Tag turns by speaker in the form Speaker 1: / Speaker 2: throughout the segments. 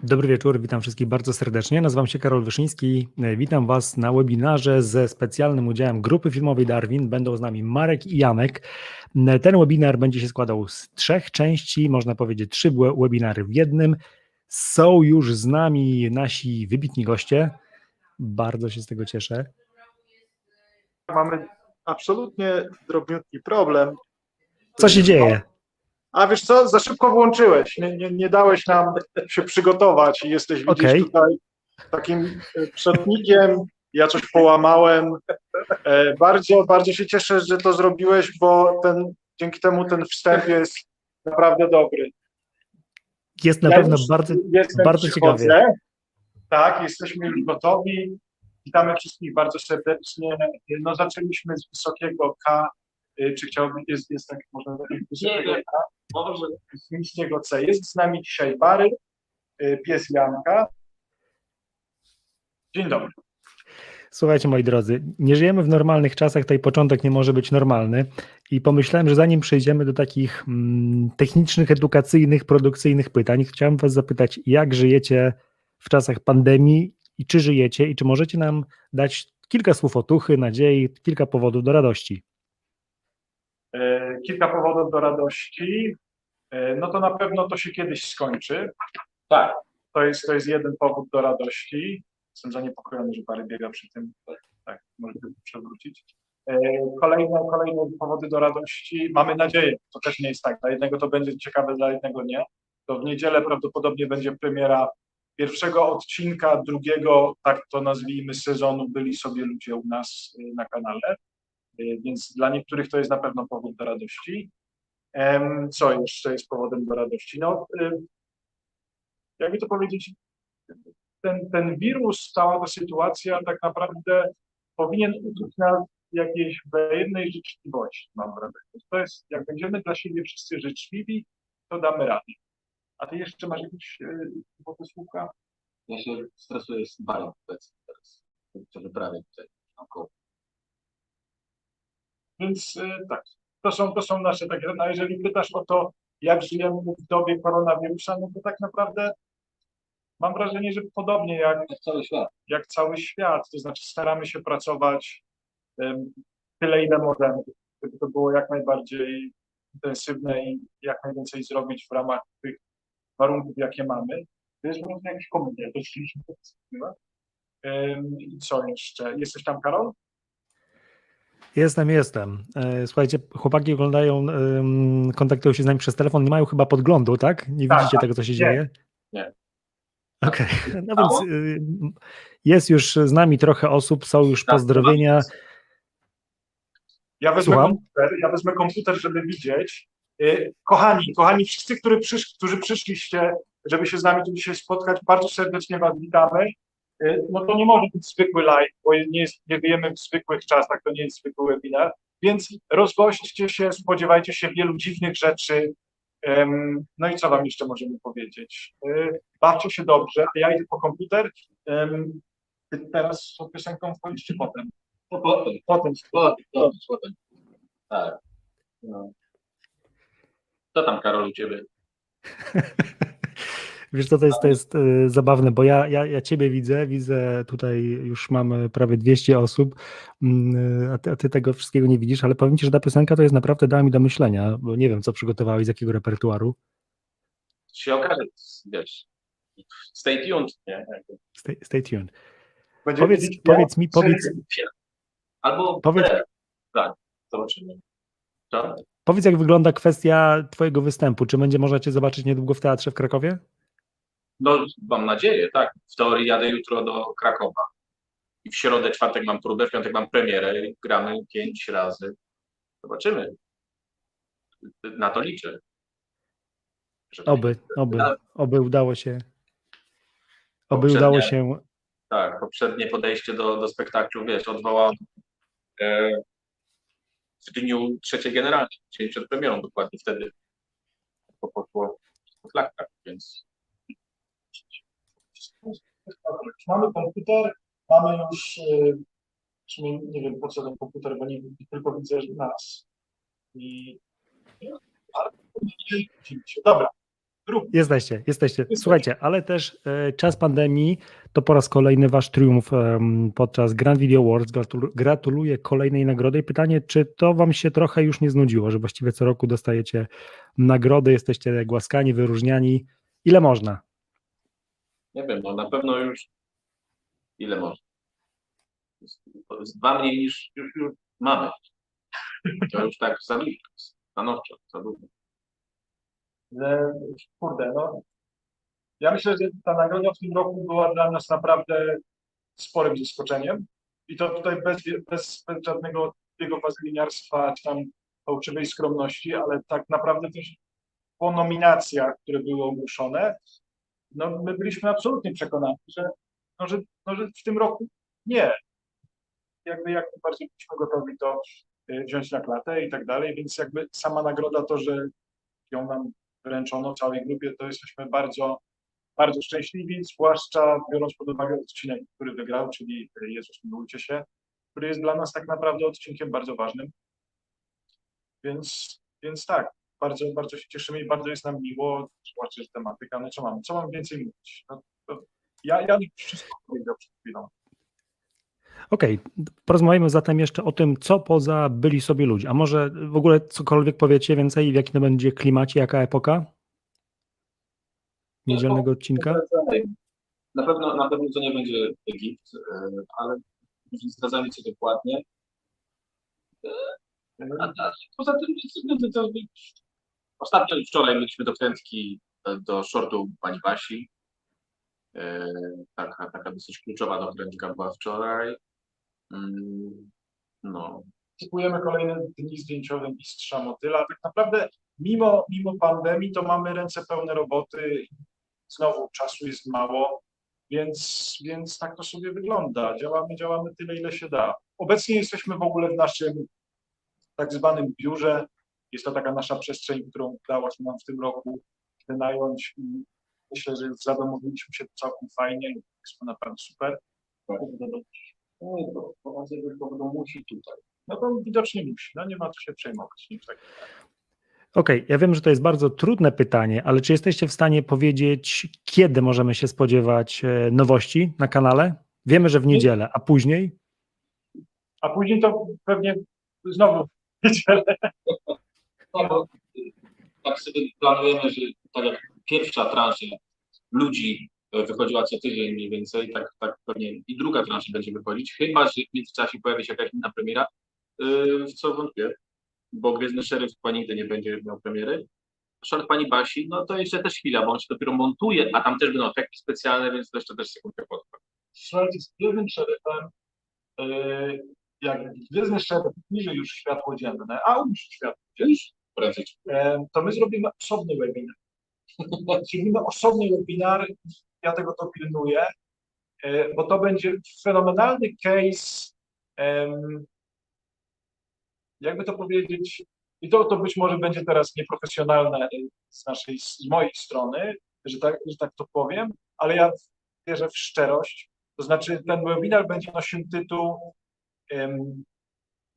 Speaker 1: Dobry wieczór, witam wszystkich bardzo serdecznie. Nazywam się Karol Wyszyński. Witam Was na webinarze ze specjalnym udziałem grupy filmowej Darwin. Będą z nami Marek i Janek. Ten webinar będzie się składał z 3 części, można powiedzieć 3 webinary w jednym. Są już z nami nasi wybitni goście. Bardzo się z tego cieszę.
Speaker 2: Mamy absolutnie drobniutki problem.
Speaker 1: Co się dzieje?
Speaker 2: A wiesz co, za szybko włączyłeś, nie dałeś nam się przygotować i jesteś, widzisz,
Speaker 1: Okej.
Speaker 2: tutaj takim przodnikiem, ja coś połamałem. Bardzo się cieszę, że to zrobiłeś, bo dzięki temu ten wstęp jest naprawdę dobry.
Speaker 1: Jest na pewno bardzo ciekawie.
Speaker 2: Tak, jesteśmy już gotowi. Witamy wszystkich bardzo serdecznie. No, zaczęliśmy z wysokiego K. Czy chciałby, jest tak, można powiedzieć, wysokiego K? Może z niskiego C. Jest z nami dzisiaj Bary, pies Janka. Dzień dobry.
Speaker 1: Słuchajcie, moi drodzy, nie żyjemy w normalnych czasach, tutaj początek nie może być normalny i pomyślałem, że zanim przejdziemy do takich technicznych, edukacyjnych, produkcyjnych pytań, chciałem Was zapytać, jak żyjecie w czasach pandemii i czy żyjecie i czy możecie nam dać kilka słów otuchy, nadziei, kilka powodów do radości.
Speaker 2: Kilka powodów do radości. No to na pewno to się kiedyś skończy. Tak, to jest jeden powód do radości. Jestem zaniepokojony, że Bary biega przy tym. Tak, może przewrócić. Kolejne powody do radości. Mamy nadzieję, to też nie jest tak. Dla jednego to będzie ciekawe, dla jednego nie. To w niedzielę prawdopodobnie będzie premiera pierwszego odcinka, drugiego, tak to nazwijmy, sezonu Byli sobie ludzie u nas na kanale. Więc dla niektórych to jest na pewno powód do radości. Co jeszcze jest powodem do radości? No, jakby to powiedzieć, ten wirus, cała ta sytuacja tak naprawdę powinien uczyć nas jakiejś wzajemnej życzliwości, mam wrażenie. To jest, jak będziemy dla siebie wszyscy życzliwi, to damy radę. A ty jeszcze masz jakieś słówka?
Speaker 3: Ja się stresuję z Barą obecnie teraz, co wyprawię tutaj naokoło.
Speaker 2: Więc tak, to są nasze takie, no jeżeli pytasz o to, jak żyjemy w dobie koronawirusa, no to tak naprawdę mam wrażenie, że podobnie jak cały świat, to znaczy staramy się pracować tyle, ile możemy, żeby to było jak najbardziej intensywne i jak najwięcej zrobić w ramach tych warunków, jakie mamy. To jest może jakiś komentarz, to chcieliśmy podsumować. I co jeszcze? Jesteś tam, Karol?
Speaker 1: Jestem. Słuchajcie, chłopaki oglądają, kontaktują się z nami przez telefon, nie mają chyba podglądu, tak? Nie widzicie tego, co się dzieje?
Speaker 3: Nie.
Speaker 1: Okej, no więc jest już z nami trochę osób, są już pozdrowienia.
Speaker 2: Ja wezmę komputer, żeby widzieć. Kochani wszyscy, którzy przyszliście, żeby się z nami tu dzisiaj spotkać, bardzo serdecznie Was witamy. No to nie może być zwykły live, bo nie żyjemy w zwykłych czasach, to nie jest zwykły webinar, więc rozgośćcie się, spodziewajcie się wielu dziwnych rzeczy. No i co Wam jeszcze możemy powiedzieć? Bawcie się dobrze, a ja idę po komputer. Ty teraz z tą piosenką wchodzisz czy potem?
Speaker 3: Potem. Tak. No. Co tam, Karol, u Ciebie?
Speaker 1: Wiesz co, to jest zabawne, bo ja Ciebie widzę tutaj już mamy prawie 200 osób, a ty tego wszystkiego nie widzisz, ale powiem Ci, że ta piosenka to jest naprawdę dała mi do myślenia, bo nie wiem, co przygotowałeś, z jakiego repertuaru.
Speaker 3: Się okaże, wiesz, stay tuned, nie?
Speaker 1: Stay tuned.
Speaker 3: Powiedz, tak, zobaczymy. Co?
Speaker 1: Powiedz, jak wygląda kwestia Twojego występu. Czy będzie można Cię zobaczyć niedługo w teatrze w Krakowie?
Speaker 3: No, mam nadzieję, tak. W teorii jadę jutro do Krakowa. I w środę, czwartek mam próbę, w piątek mam premierę i gramy 5 razy. Zobaczymy. Na to liczę.
Speaker 1: Oby udało się. Oby udało się.
Speaker 3: Tak, poprzednie podejście do spektaklu, wiesz, odwołałem w dniu trzeciej generalnej, dzień przed premierą, dokładnie wtedy. To poszło w klatkach, więc...
Speaker 2: Mamy komputer, mamy już, nie wiem po co ten komputer, bo nie tylko widzę nas. Dobra,
Speaker 1: Jesteście. Słuchajcie, ale też czas pandemii to po raz kolejny wasz triumf podczas Grand Video Awards. Gratuluję kolejnej nagrody i pytanie, czy to wam się trochę już nie znudziło, że właściwie co roku dostajecie nagrody, jesteście głaskani, wyróżniani. Ile można?
Speaker 3: Nie wiem, no na pewno już ile można. Z 2 mniej niż już mamy. To już tak za dużo, stanowczo, za dużo.
Speaker 2: Kurde, no. Ja myślę, że ta nagroda w tym roku była dla nas naprawdę sporym zaskoczeniem. I to tutaj bez żadnego jego wazyliniarstwa czy tam fałszywej skromności, ale tak naprawdę też po nominacjach, które były ogłoszone, no my byliśmy absolutnie przekonani, że w tym roku nie. Jakby jak najbardziej byliśmy gotowi to wziąć na klatę i tak dalej, więc jakby sama nagroda, to, że ją nam wręczono całej grupie, to jesteśmy bardzo, bardzo szczęśliwi, zwłaszcza biorąc pod uwagę odcinek, który wygrał, czyli Jezus, miłujcie się, który jest dla nas tak naprawdę odcinkiem bardzo ważnym. Więc tak, bardzo, bardzo się cieszymy i bardzo jest nam miło, zwłaszcza, że tematyka, no co mam więcej mówić? No, ja wszystko powiedział przed chwilą.
Speaker 1: Okej, porozmawiajmy zatem jeszcze o tym, co poza Byli sobie ludzie. A może w ogóle cokolwiek powiecie więcej, w jakim to będzie klimacie, jaka epoka niedzielnego odcinka?
Speaker 3: Na pewno to nie będzie Egipt, ale już nie zdradzamy co dokładnie. A poza tym, ostatnio wczoraj mieliśmy dokrętki do shortu pani Basi. Taka dosyć kluczowa dokrętka była wczoraj. No.
Speaker 2: Kupujemy kolejne dni zdjęciowe Mistrza Motyla. Tak naprawdę mimo pandemii to mamy ręce pełne roboty. Znowu czasu jest mało, więc tak to sobie wygląda. Działamy tyle, ile się da. Obecnie jesteśmy w ogóle w naszym tak zwanym biurze. Jest to taka nasza przestrzeń, którą udało się nam w tym roku wynająć i myślę, że zadomowiliśmy się całkiem fajnie. Jest to naprawdę super.
Speaker 3: To musi tutaj.
Speaker 2: No to widocznie musi, no nie ma co się przejmować.
Speaker 1: Okej, ja wiem, że to jest bardzo trudne pytanie, ale czy jesteście w stanie powiedzieć, kiedy możemy się spodziewać nowości na kanale? Wiemy, że w niedzielę, a później?
Speaker 2: A później to pewnie znowu w niedzielę.
Speaker 3: No, tak sobie planujemy, że tak jak pierwsza transza ludzi wychodziła co tydzień mniej więcej, tak pewnie i druga transza będzie wychodzić, chyba że w międzyczasie pojawi się jakaś inna premiera, w co wątpię, bo Gwiezdny Szeryf chyba nigdy nie będzie miał premiery. Short pani Basi, no to jeszcze też chwila, bo on się dopiero montuje, a tam też będą efekty specjalne, więc to jeszcze też sekundkę potrwa.
Speaker 2: Słuchajcie, z Gwiezdnym Szeryfem, jak Gwiezdny Szeryf niżej już światło dzienne, a już światło dzienne, to my zrobimy osobny webinar. Zrobimy osobny webinar, ja tego to pilnuję, bo to będzie fenomenalny case, jakby to powiedzieć, i to być może będzie teraz nieprofesjonalne z mojej strony, że tak to powiem, ale ja wierzę w szczerość. To znaczy ten webinar będzie nosił tytuł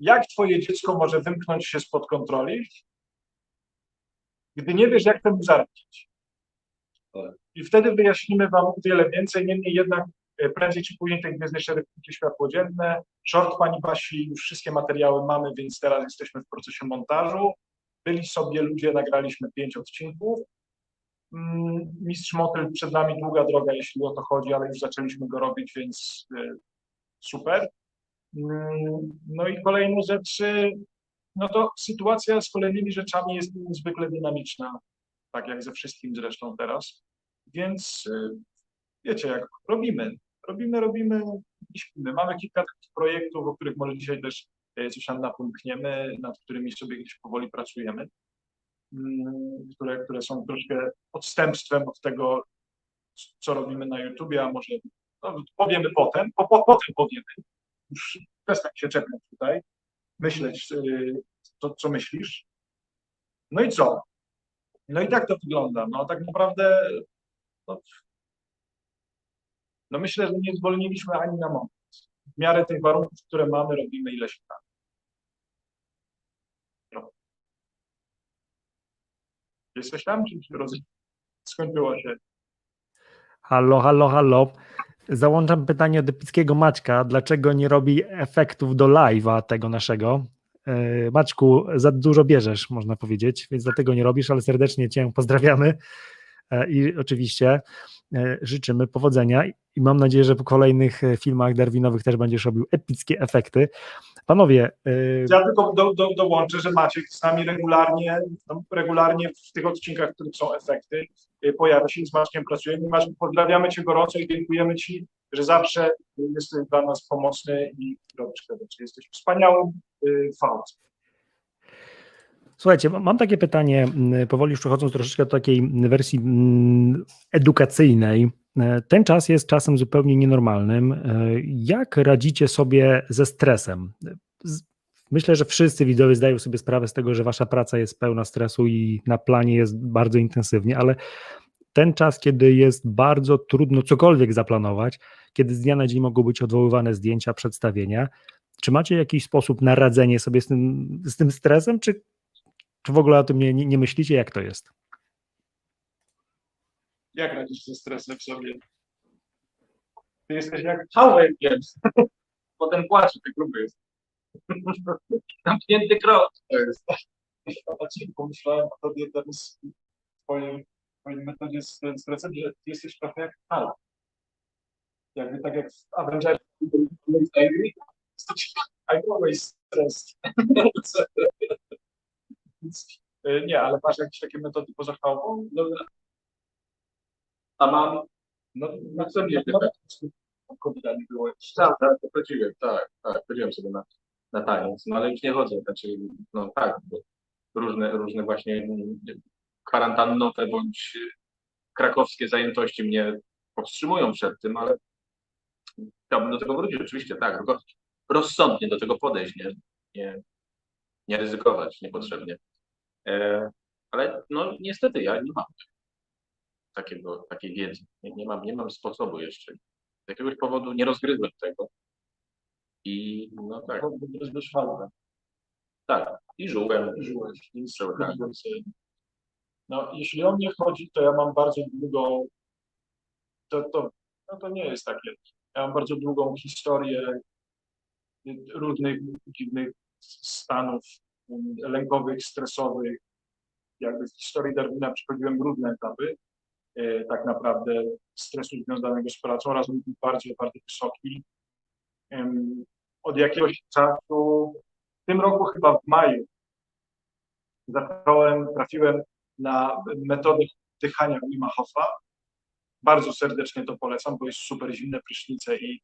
Speaker 2: jak twoje dziecko może wymknąć się spod kontroli, gdy nie wiesz, jak temu zaradzić. I wtedy wyjaśnimy wam o wiele więcej, niemniej jednak prędzej czy później ten Gwiezdny Szeryf będzie światło dzienne. Short pani Basi, już wszystkie materiały mamy, więc teraz jesteśmy w procesie montażu. Byli sobie ludzie, nagraliśmy 5 odcinków. Mistrz Motyl, przed nami długa droga, jeśli o to chodzi, ale już zaczęliśmy go robić, więc super. No i kolejne rzeczy, no to sytuacja z kolejnymi rzeczami jest niezwykle dynamiczna, tak jak ze wszystkim zresztą teraz, więc wiecie, jak robimy i śpimy. Mamy kilka takich projektów, o których może dzisiaj też coś tam napomkniemy, nad którymi sobie gdzieś powoli pracujemy, które są troszkę odstępstwem od tego, co robimy na YouTubie, a może powiemy potem, potem powiemy. Już przestań się czepiać tutaj, myśleć, co myślisz. No i co? No i tak to wygląda. No tak naprawdę no myślę, że nie zwolniliśmy ani na moment. W miarę tych warunków, które mamy, robimy ile się da. No. Jesteś tam, czy rozumiem? skończyło się.
Speaker 1: Halo, halo, halo. Załączam pytanie od epickiego Maćka. Dlaczego nie robi efektów do live'a tego naszego? Maćku, za dużo bierzesz, można powiedzieć, więc dlatego nie robisz, ale serdecznie Cię pozdrawiamy i oczywiście życzymy powodzenia i mam nadzieję, że po kolejnych filmach darwinowych też będziesz robił epickie efekty. Panowie,
Speaker 2: Ja tylko dołączę, że Maciek z nami regularnie w tych odcinkach, w których są efekty, pojawia się i z Maćkiem pracujemy. Maciek, pozdrawiamy Cię gorąco i dziękujemy Ci, że zawsze jesteś dla nas pomocny i robisz te rzeczy. Jesteś wspaniałym fałcem.
Speaker 1: słuchajcie, mam takie pytanie, powoli już przechodząc troszeczkę do takiej wersji edukacyjnej. Ten czas jest czasem zupełnie nienormalnym. Jak radzicie sobie ze stresem? Myślę, że wszyscy widzowie zdają sobie sprawę z tego, że wasza praca jest pełna stresu i na planie jest bardzo intensywnie, ale ten czas, kiedy jest bardzo trudno cokolwiek zaplanować, kiedy z dnia na dzień mogą być odwoływane zdjęcia, przedstawienia, czy macie jakiś sposób na radzenie sobie z tym stresem, czy w ogóle o tym nie myślicie, jak to jest?
Speaker 2: Jak radzisz ze stresem w sobie? Ty jesteś jak Howard,
Speaker 3: Potem płacze, ty gruby jest. Zamknięty krok.
Speaker 2: to jest. Pomyślałem o tobie teraz w twojej metodzie z stresem, że ty jesteś trochę jak Hal. Jakby tak jak w Avengers I'm always stressed. Nie, ale masz jakieś takie metody poza chałupą?
Speaker 3: Dobra. A mam,
Speaker 2: No
Speaker 3: co mnie
Speaker 2: COVID nie było.
Speaker 3: tak, to chodziłem, tak, chodziłem sobie na taniec, no ale już nie chodzę, znaczy, no tak, bo różne właśnie kwarantannowe bądź krakowskie zajętości mnie powstrzymują przed tym, ale chciałbym do tego wrócić, oczywiście, tak, tylko rozsądnie do tego podejść, nie ryzykować niepotrzebnie. Ale no niestety ja nie mam takiej wiedzy, nie mam sposobu jeszcze. Z jakiegoś powodu nie rozgryzłem tego. I no tak,
Speaker 2: Rozbysz chałupę.
Speaker 3: tak, i żyłem,
Speaker 2: Żyłeś.
Speaker 3: i strzałkami.
Speaker 2: No, jeśli o mnie chodzi, to ja mam bardzo długą, to nie jest takie. Ja mam bardzo długą historię różnych dziwnych stanów lękowych, stresowych. Jakby w historii Darwina przechodziłem różne etapy. Tak naprawdę stresu związanego z pracą, razem był bardzo, bardzo wysoki. Od jakiegoś czasu, w tym roku chyba w maju, trafiłem na metodę oddychania Wima Hofa. Bardzo serdecznie to polecam, bo jest super zimne prysznice i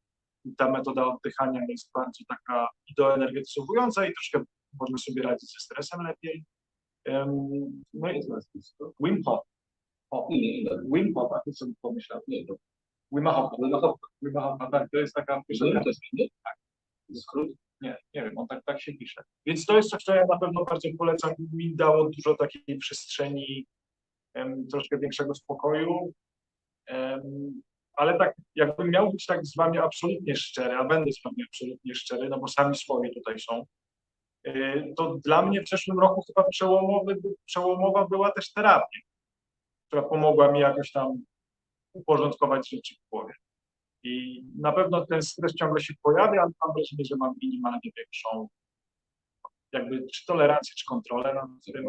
Speaker 2: ta metoda oddychania jest bardzo taka doenergetyzowująca i troszkę można sobie radzić ze stresem lepiej. No i Wim Hof. Wim Hof, a ty sobie pomyślał? Nie, to Wima Hofa, tak, to jest taka tak. Skrót? Nie wiem, on tak się pisze. Więc to jest coś, co ja na pewno bardzo polecam. Mi dało dużo takiej przestrzeni, troszkę większego spokoju. Ale tak, jakbym miał być tak z wami absolutnie szczery, a będę z wami absolutnie szczery, no bo sami swoi tutaj są, to dla mnie w przeszłym roku chyba przełomowa była też terapia, która pomogła mi jakoś tam uporządkować rzeczy w głowie. I na pewno ten stres ciągle się pojawia, ale mam wrażenie, że mam minimalnie większą jakby czy tolerancję, czy kontrolę nad tym,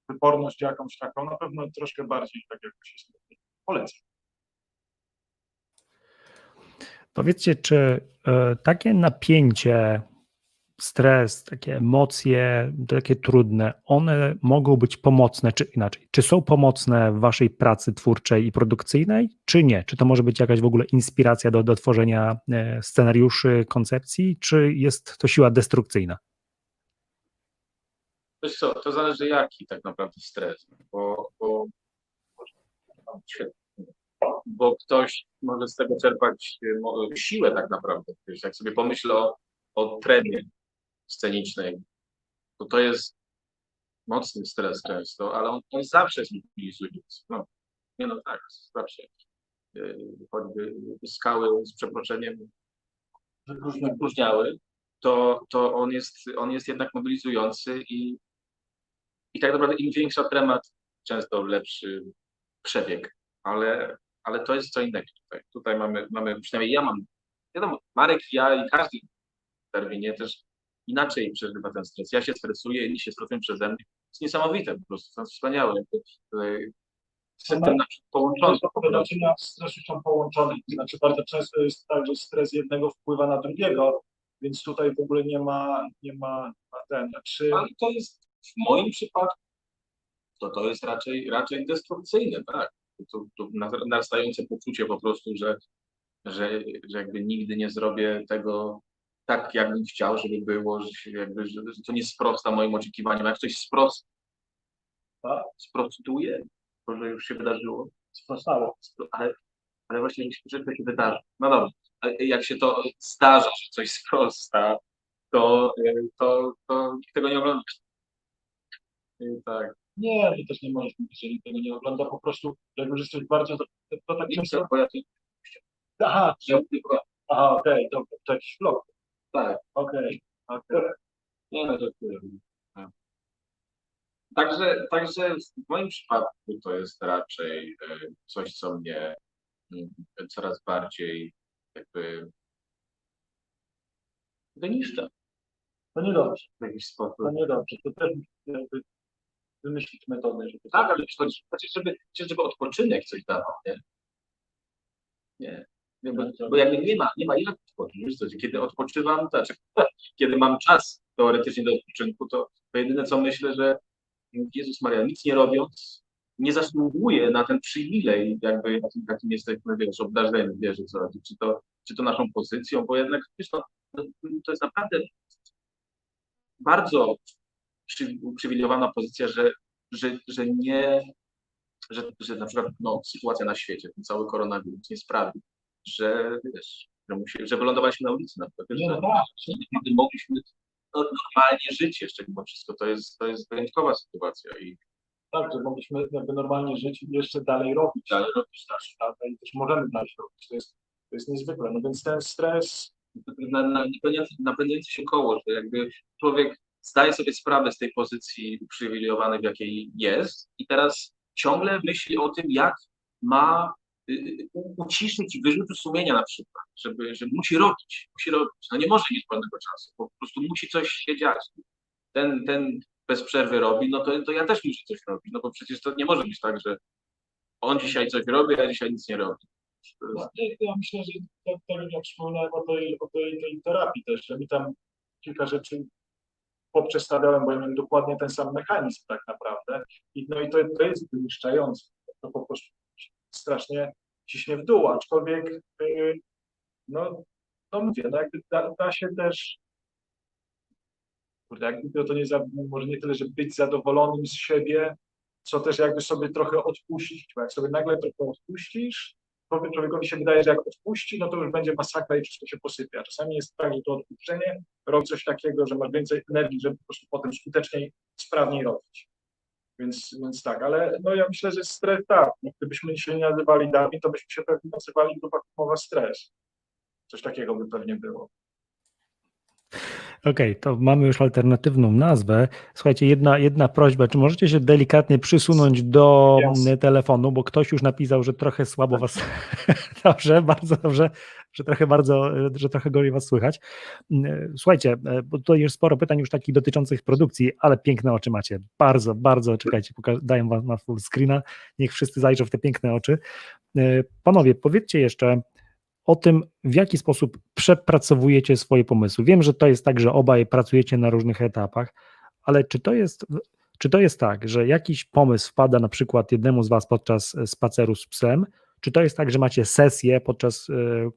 Speaker 2: wyporność jakąś taką, na pewno troszkę bardziej tak jakoś jest. Polecam.
Speaker 1: Powiedzcie, czy takie napięcie, stres, takie emocje, takie trudne, one mogą być pomocne, czy inaczej, czy są pomocne w waszej pracy twórczej i produkcyjnej, czy nie? Czy to może być jakaś w ogóle inspiracja do tworzenia scenariuszy, koncepcji, czy jest to siła destrukcyjna?
Speaker 3: Wiesz co, to zależy jaki tak naprawdę stres, bo ktoś może z tego czerpać siłę tak naprawdę. Wiesz, jak sobie pomyślę o tremie scenicznej, to jest mocny stres często, ale on zawsze jest mobilizujący. No, nie no tak, zawsze. Choćby skały z przeproszeniem różne opróżniały, to on jest jednak mobilizujący i tak naprawdę im większa trema, często lepszy przebieg ale to jest co innego tutaj. Tutaj mamy, przynajmniej ja mam, wiadomo, Marek, ja i każdy w Darwinie też inaczej przeżywa ten stres. Ja się stresuję, inni się stresują przeze mnie. To jest niesamowite po prostu, to jest wspaniałe. System nasz połączony.
Speaker 2: Naczynia stresu są połączone. To znaczy bardzo często jest tak, że stres jednego wpływa na drugiego, więc tutaj w ogóle nie ma ten. Znaczy,
Speaker 3: Ale to jest w moim przypadku, to jest raczej destrukcyjne, tak? To narastające poczucie po prostu, że jakby nigdy nie zrobię tego tak, jakbym chciał, żeby było, że to nie sprosta moim oczekiwaniom. Jak coś sprostuje, to że już się wydarzyło,
Speaker 2: sprostało.
Speaker 3: ale właśnie że to się wydarzy. No dobrze, ale jak się to zdarza, że coś sprosta, to nikt tego nie ogląda. Tak.
Speaker 2: Nie, to też nie możesz mówić, że nikt tego nie ogląda. Po prostu, jak już jesteś bardzo... To tak często...
Speaker 3: Bo ja to,
Speaker 2: Aha, okej, dobra, to jakiś vlog.
Speaker 3: tak.
Speaker 2: Okej.
Speaker 3: Nie, no to tak. Także w moim przypadku to jest raczej coś, co mnie coraz bardziej jakby wyniszcza
Speaker 2: To niedobrze,
Speaker 3: w jakiś sposób.
Speaker 2: to niedobrze. To też jakby wymyślić metody, żeby...
Speaker 3: Tak, ale chodzi, żeby odpoczynek coś dawał, nie? Nie, bo jakby nie ma jak odpocząć. Wiesz co, kiedy odpoczywam, to znaczy, kiedy mam czas teoretycznie do odpoczynku, to jedyne co myślę, że Jezus Maria, nic nie robiąc, nie zasługuje na ten przywilej, jakby jakim jesteśmy, wiesz, obdarzeni, wiesz, co, czy to naszą pozycją, bo jednak, wiesz, to jest naprawdę bardzo uprzywilejowana pozycja, że nie, że na przykład no, sytuacja na świecie, ten cały koronawirus nie sprawi, że wiesz, że wylądowaliśmy na ulicy na przykład,
Speaker 2: Nie, no
Speaker 3: że
Speaker 2: tak.
Speaker 3: naprawdę mogliśmy normalnie żyć jeszcze mimo wszystko. To jest wyjątkowa sytuacja i
Speaker 2: Tak, że mogliśmy jakby normalnie żyć i jeszcze dalej robić.
Speaker 3: dalej robić nasze.
Speaker 2: Prawda? I też możemy dalej robić. To jest niezwykłe. No więc ten stres...
Speaker 3: Napędzające się koło, że jakby człowiek zdaje sobie sprawę z tej pozycji uprzywilejowanej, w jakiej jest i teraz ciągle myśli o tym, jak ma uciszyć wyrzuty sumienia na przykład, że musi robić, no nie może mieć wolnego czasu, po prostu musi coś się dziać. Ten bez przerwy robi, no to ja też muszę coś robić, no bo przecież to nie może być tak, że on dzisiaj coś robi, a dzisiaj nic nie robi.
Speaker 2: Ja myślę, że tak jak wspominałem o tej terapii też, że mi tam kilka rzeczy poprzestawiałem, bo ja miałem dokładnie ten sam mechanizm tak naprawdę. No i to jest wyniszczające. To po prostu strasznie ciśnie w dół, aczkolwiek no mówię, no jakby da się też, kurde, jakby to nie może nie tyle, że być zadowolonym z siebie, co też jakby sobie trochę odpuścić, bo jak sobie nagle trochę odpuścisz, to człowiekowi się wydaje, że jak odpuści, no to już będzie masakra i wszystko się posypie. A czasami jest tak, że to odpuszczenie robi coś takiego, że masz więcej energii, żeby po prostu potem skuteczniej, sprawniej robić. Więc tak, ale no ja myślę, że stres tak. No, gdybyśmy się nie nazywali Darwin, to byśmy się pewnie nazywali grupa filmowa Stres. Coś takiego by pewnie było.
Speaker 1: Okej, to mamy już alternatywną nazwę. Słuchajcie, jedna prośba, czy możecie się delikatnie przysunąć do
Speaker 2: Jasne.
Speaker 1: telefonu, bo ktoś już napisał, że trochę słabo was, dobrze, bardzo dobrze, że trochę gorzej was słychać. Słuchajcie, bo tutaj jest sporo pytań już takich dotyczących produkcji, ale piękne oczy macie, bardzo, bardzo, czekajcie, daję wam na full screena, niech wszyscy zajrzą w te piękne oczy. Panowie, powiedzcie jeszcze o tym, w jaki sposób przepracowujecie swoje pomysły. Wiem, że to jest tak, że obaj pracujecie na różnych etapach, ale czy to jest tak, że jakiś pomysł wpada na przykład jednemu z was podczas spaceru z psem, czy to jest tak, że macie sesje, podczas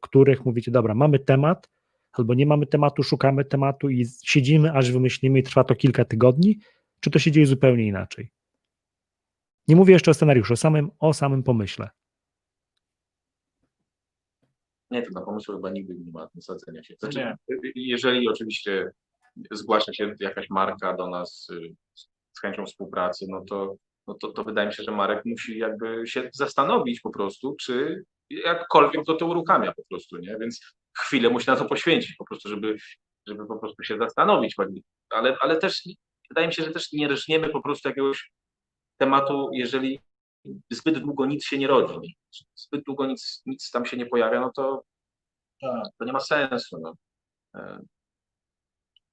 Speaker 1: których mówicie, dobra, mamy temat, albo nie mamy tematu, szukamy tematu i siedzimy, aż wymyślimy i trwa to kilka tygodni, czy to się dzieje zupełnie inaczej? Nie mówię jeszcze o scenariuszu, o samym pomyśle.
Speaker 3: Nie, to na pomysł chyba nigdy nie ma nasadzenia się.
Speaker 2: Nie.
Speaker 3: Znaczy, jeżeli oczywiście zgłasza się jakaś marka do nas z chęcią współpracy, to wydaje mi się, że Marek musi jakby się zastanowić po prostu, czy jakkolwiek to uruchamia po prostu, nie? Więc chwilę musi na to poświęcić po prostu, żeby po prostu się zastanowić. Ale też wydaje mi się, że też nie rżniemy po prostu jakiegoś tematu, jeżeli zbyt długo nic się nie rodzi, zbyt długo nic tam się nie pojawia, no to
Speaker 2: Tak.
Speaker 3: to nie ma sensu. No.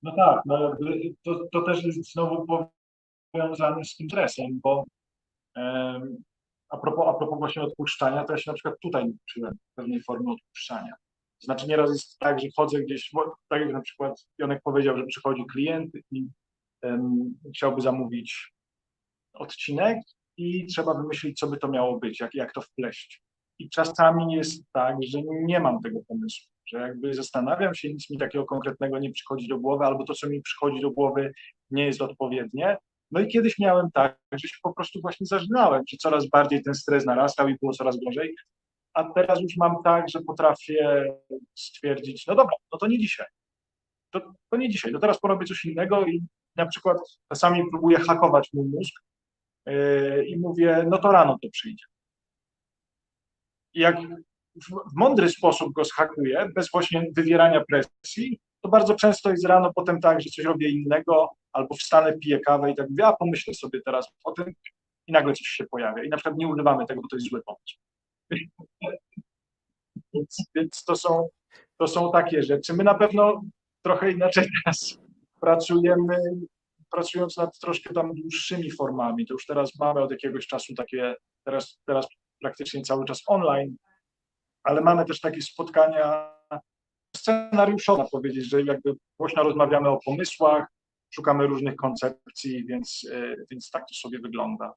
Speaker 2: No tak, no jakby to też jest znowu powiązane z tym stresem, bo a propos właśnie odpuszczania, to ja się na przykład tutaj nauczyłem pewnej formy odpuszczania. Znaczy nieraz jest tak, że chodzę gdzieś, tak jak na przykład Jonek powiedział, że przychodzi klient i chciałby zamówić odcinek i trzeba wymyślić, co by to miało być, jak to wpleść. I czasami jest tak, że nie mam tego pomysłu, że jakby zastanawiam się, nic mi takiego konkretnego nie przychodzi do głowy, albo to, co mi przychodzi do głowy, nie jest odpowiednie. No i kiedyś miałem tak, że się po prostu właśnie zażynałem, że coraz bardziej ten stres narastał i było coraz gorzej, a teraz już mam tak, że potrafię stwierdzić, no dobra, no to nie dzisiaj. To nie dzisiaj, to teraz porobię coś innego i na przykład czasami próbuję hakować mój mózg i mówię, no to rano to przyjdzie. I jak w mądry sposób go zhakuję, bez właśnie wywierania presji, to bardzo często jest rano potem tak, że coś robię innego, albo wstanę, piję kawę i tak mówię, a pomyślę sobie teraz o tym i nagle coś się pojawia. I na przykład nie używamy tego, bo to jest zły pomysł. Więc to są takie rzeczy. My na pewno trochę inaczej teraz pracujemy, pracując nad troszkę tam dłuższymi formami. To już teraz mamy od jakiegoś czasu takie, teraz praktycznie cały czas online, ale mamy też takie spotkania scenariuszowe, można powiedzieć, że jakby głośno rozmawiamy o pomysłach, szukamy różnych koncepcji, więc tak to sobie wygląda.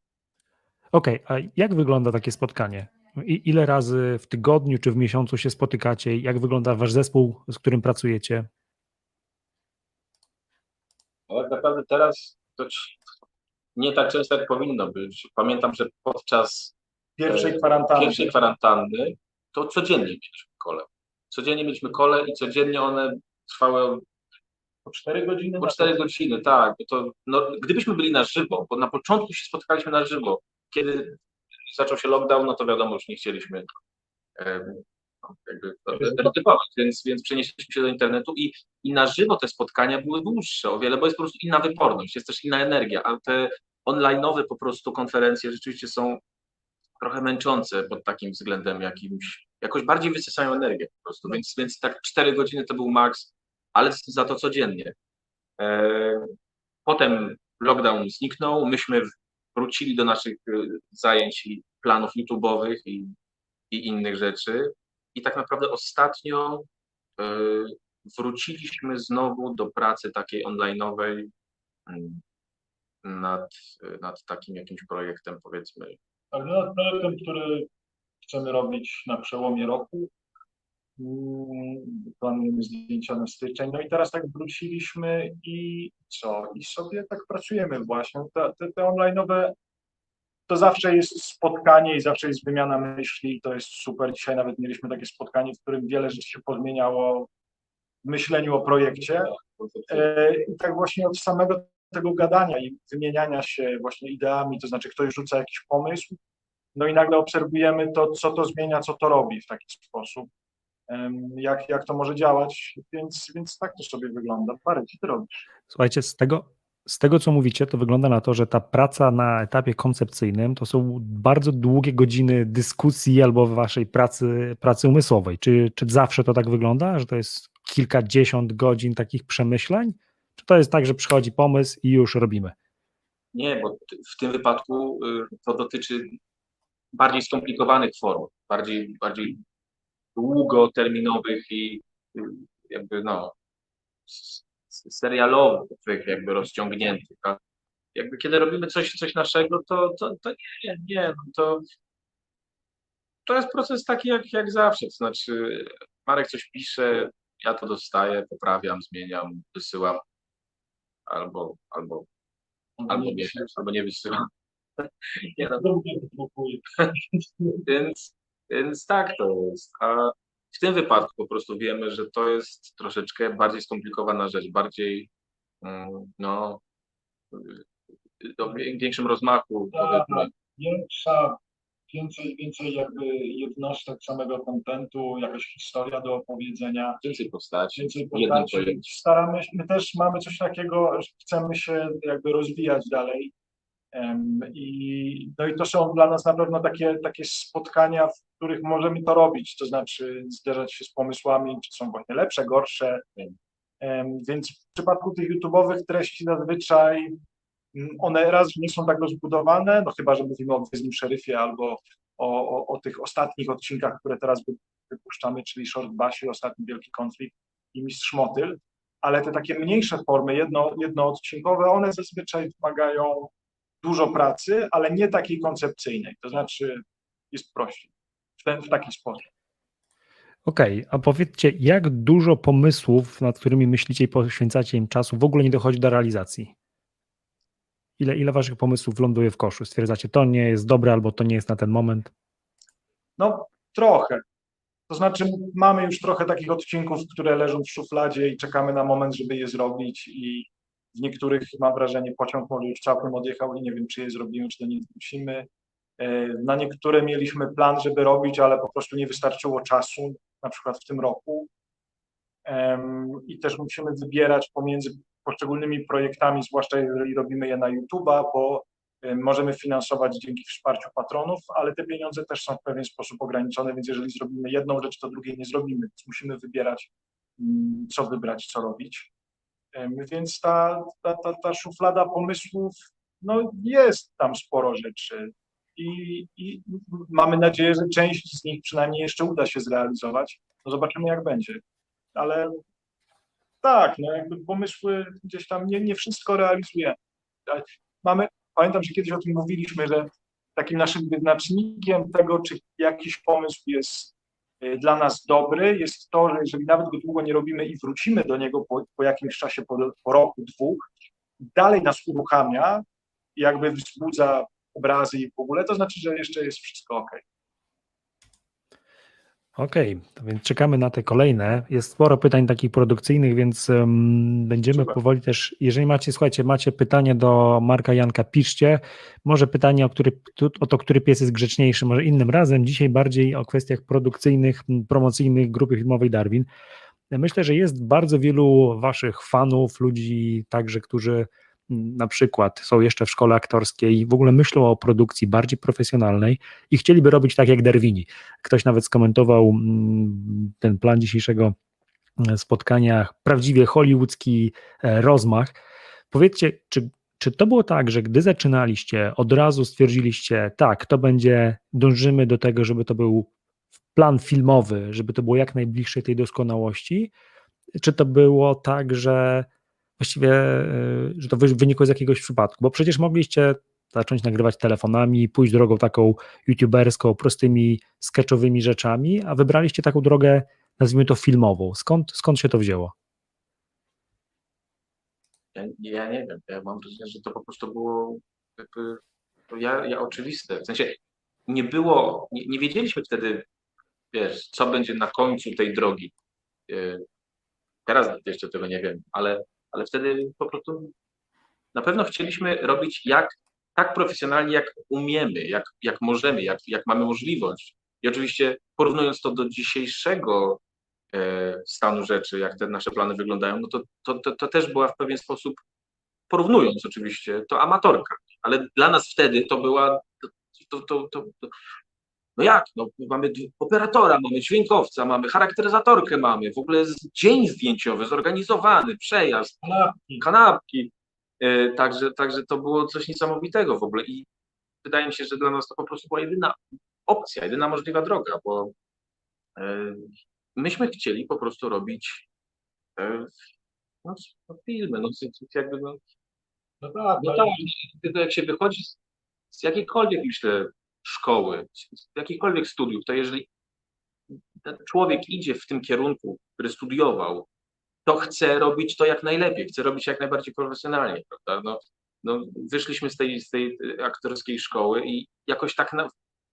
Speaker 1: Okej, a jak wygląda takie spotkanie? Ile razy w tygodniu czy w miesiącu się spotykacie? Jak wygląda wasz zespół, z którym pracujecie?
Speaker 3: No, tak naprawdę teraz to nie tak często jak powinno być. Pamiętam, że podczas
Speaker 2: Pierwszej
Speaker 3: kwarantanny to codziennie mieliśmy kole. Codziennie mieliśmy kole i codziennie one trwały
Speaker 2: po 4 godziny.
Speaker 3: Po 4 godziny, tak. To, no, gdybyśmy byli na żywo, bo na początku się spotkaliśmy na żywo, kiedy zaczął się lockdown, no to wiadomo, już nie chcieliśmy jakby ryzykować, więc przenieśliśmy się do internetu i na żywo te spotkania były dłuższe o wiele, bo jest po prostu inna wyporność, jest też inna energia, ale te online'owe po prostu konferencje rzeczywiście są trochę męczące pod takim względem jakimś, jakoś bardziej wysysają energię po prostu, więc tak 4 godziny to był maks, ale za to codziennie. Potem lockdown zniknął, myśmy wrócili do naszych zajęć i planów YouTube'owych i innych rzeczy i tak naprawdę ostatnio wróciliśmy znowu do pracy takiej online'owej nad takim jakimś projektem, powiedzmy.
Speaker 2: Tak, nad projektem, który chcemy robić na przełomie roku. Planujemy zdjęcia na styczeń. No i teraz tak wróciliśmy i co? I sobie tak pracujemy właśnie. Te online'owe to zawsze jest spotkanie i zawsze jest wymiana myśli. To jest super. Dzisiaj nawet mieliśmy takie spotkanie, w którym wiele rzeczy się pozmieniało w myśleniu o projekcie. I tak właśnie od samego tego gadania i wymieniania się właśnie ideami, to znaczy ktoś rzuca jakiś pomysł, no i nagle obserwujemy to, co to zmienia, co to robi w taki sposób. Jak to może działać, więc tak to sobie wygląda. Parę ci to robisz.
Speaker 1: Słuchajcie, z tego, co mówicie, to wygląda na to, że ta praca na etapie koncepcyjnym to są bardzo długie godziny dyskusji albo waszej pracy umysłowej. Czy zawsze to tak wygląda, że to jest kilkadziesiąt godzin takich przemyśleń? Czy to jest tak, że przychodzi pomysł i już robimy?
Speaker 3: Nie, bo w tym wypadku to dotyczy bardziej skomplikowanych form, bardziej długoterminowych i jakby serialowych, jakby rozciągniętych. A jakby kiedy robimy coś naszego, to nie, to jest proces taki jak zawsze. To znaczy Marek coś pisze, ja to dostaję, poprawiam, zmieniam, wysyłam albo nie wysyłam. Nie, no. Więc tak to jest. A w tym wypadku po prostu wiemy, że to jest troszeczkę bardziej skomplikowana rzecz, bardziej o większym rozmachu.
Speaker 2: Więcej jakby jednostek samego kontentu, jakaś historia do opowiedzenia.
Speaker 3: Więcej postaci.
Speaker 2: My też mamy coś takiego, że chcemy się jakby rozwijać dalej No i to są dla nas na pewno takie spotkania, w których możemy to robić, to znaczy zderzać się z pomysłami, czy są właśnie lepsze, gorsze. Więc w przypadku tych YouTube'owych treści zazwyczaj one raz nie są tak rozbudowane, no chyba, że mówimy o Gwiezdnym Szeryfie albo o tych ostatnich odcinkach, które teraz wypuszczamy, czyli Short Basi, Ostatni Wielki Konflikt i Mistrz Motyl, ale te takie mniejsze formy, jednoodcinkowe, one zazwyczaj wymagają dużo pracy, ale nie takiej koncepcyjnej, to znaczy jest prościej w taki sposób.
Speaker 1: Okej, a powiedzcie, jak dużo pomysłów, nad którymi myślicie i poświęcacie im czasu, w ogóle nie dochodzi do realizacji? Ile waszych pomysłów ląduje w koszu? Stwierdzacie, to nie jest dobre, albo to nie jest na ten moment?
Speaker 2: No trochę. To znaczy mamy już trochę takich odcinków, które leżą w szufladzie i czekamy na moment, żeby je zrobić i w niektórych mam wrażenie pociąg może już całkiem odjechał i nie wiem, czy je zrobimy, czy do nich wrócimy. Na niektóre mieliśmy plan, żeby robić, ale po prostu nie wystarczyło czasu, na przykład w tym roku. I też musimy wybierać pomiędzy poszczególnymi projektami, zwłaszcza jeżeli robimy je na YouTube'a, bo możemy finansować dzięki wsparciu patronów, ale te pieniądze też są w pewien sposób ograniczone, więc jeżeli zrobimy jedną rzecz, to drugiej nie zrobimy, więc musimy wybierać, co wybrać, co robić. Więc ta szuflada pomysłów, no jest tam sporo rzeczy i mamy nadzieję, że część z nich przynajmniej jeszcze uda się zrealizować. No zobaczymy, jak będzie. Ale tak, no jakby pomysły gdzieś tam nie wszystko realizujemy. Pamiętam, że kiedyś o tym mówiliśmy, że takim naszym wyznacznikiem tego, czy jakiś pomysł jest dla nas dobry, jest to, że jeżeli nawet go długo nie robimy i wrócimy do niego po jakimś czasie, po roku, dwóch, dalej nas uruchamia, jakby wzbudza obrazy i w ogóle, to znaczy, że jeszcze jest wszystko ok.
Speaker 1: Okej, to więc czekamy na te kolejne. Jest sporo pytań takich produkcyjnych, więc będziemy
Speaker 2: Super.
Speaker 1: powoli też, jeżeli macie, słuchajcie, macie pytanie do Marka Janka, piszcie. Może pytanie o to, który pies jest grzeczniejszy, może innym razem. Dzisiaj bardziej o kwestiach produkcyjnych, promocyjnych Grupy Filmowej Darwin. Myślę, że jest bardzo wielu waszych fanów, ludzi także, którzy na przykład są jeszcze w szkole aktorskiej i w ogóle myślą o produkcji bardziej profesjonalnej i chcieliby robić tak jak Darwini. Ktoś nawet skomentował ten plan dzisiejszego spotkania, prawdziwie hollywoodzki rozmach. Powiedzcie, czy to było tak, że gdy zaczynaliście, od razu stwierdziliście, tak, dążymy do tego, żeby to był plan filmowy, żeby to było jak najbliższe tej doskonałości, czy to było tak, że właściwie, że to wynikło z jakiegoś przypadku? Bo przecież mogliście zacząć nagrywać telefonami, pójść drogą taką youtuberską, prostymi, sketchowymi rzeczami, a wybraliście taką drogę, nazwijmy to filmową. Skąd się to wzięło?
Speaker 3: Ja nie wiem, ja mam wrażenie, że to po prostu było jakby oczywiste. W sensie nie wiedzieliśmy wtedy, wiesz, co będzie na końcu tej drogi. Teraz jeszcze tego nie wiem, ale wtedy po prostu na pewno chcieliśmy robić tak profesjonalnie, jak umiemy, jak możemy, jak mamy możliwość. I oczywiście porównując to do dzisiejszego stanu rzeczy, jak te nasze plany wyglądają, no to też była w pewien sposób, porównując oczywiście, to amatorka. Ale dla nas wtedy to była, no jak, no mamy operatora, mamy dźwiękowca, mamy charakteryzatorkę, mamy w ogóle dzień zdjęciowy zorganizowany, przejazd, kanapki. Także to było coś niesamowitego w ogóle i wydaje mi się, że dla nas to po prostu była jedyna opcja, jedyna możliwa droga, bo myśmy chcieli po prostu robić filmy, jakby
Speaker 2: No tak,
Speaker 3: no tak, jak się wychodzi z jakiejkolwiek, myślę, szkoły, z jakichkolwiek studiów, to jeżeli ten człowiek idzie w tym kierunku, który studiował, to chce robić to jak najlepiej, chce robić jak najbardziej profesjonalnie, prawda? No, wyszliśmy z tej aktorskiej szkoły i jakoś tak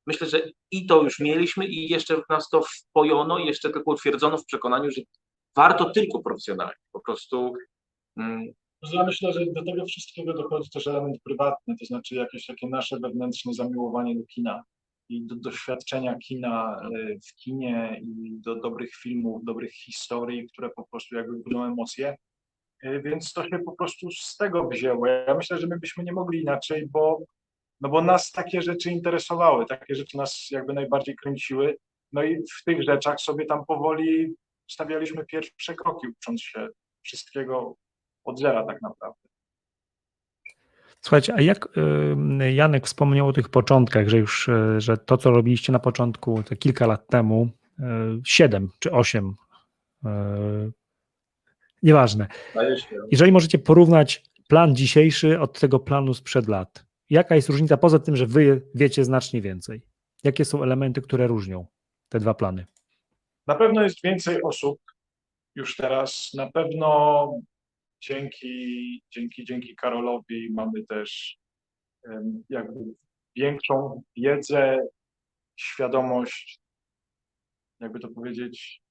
Speaker 3: myślę, że i to już mieliśmy i jeszcze w nas to wpojono i jeszcze tylko utwierdzono w przekonaniu, że warto tylko profesjonalnie, po prostu.
Speaker 2: Ja myślę, że do tego wszystkiego dochodzi też element prywatny, to znaczy jakieś takie nasze wewnętrzne zamiłowanie do kina i do doświadczenia kina w kinie i do dobrych filmów, dobrych historii, które po prostu jakby budzą emocje. Więc to się po prostu z tego wzięło. Ja myślę, że my byśmy nie mogli inaczej, bo nas takie rzeczy interesowały, takie rzeczy nas jakby najbardziej kręciły. No i w tych rzeczach sobie tam powoli stawialiśmy pierwsze kroki, ucząc się wszystkiego od zera tak naprawdę.
Speaker 1: Słuchajcie, a jak Janek wspomniał o tych początkach, że już, że to, co robiliście na początku, te kilka lat temu, 7 czy 8, nieważne.
Speaker 3: Zdaje się.
Speaker 1: Jeżeli możecie porównać plan dzisiejszy od tego planu sprzed lat, jaka jest różnica, poza tym, że wy wiecie znacznie więcej? Jakie są elementy, które różnią te dwa plany?
Speaker 2: Na pewno jest więcej osób już teraz. Na pewno dzięki Karolowi mamy też jakby większą wiedzę, świadomość, jakby to powiedzieć,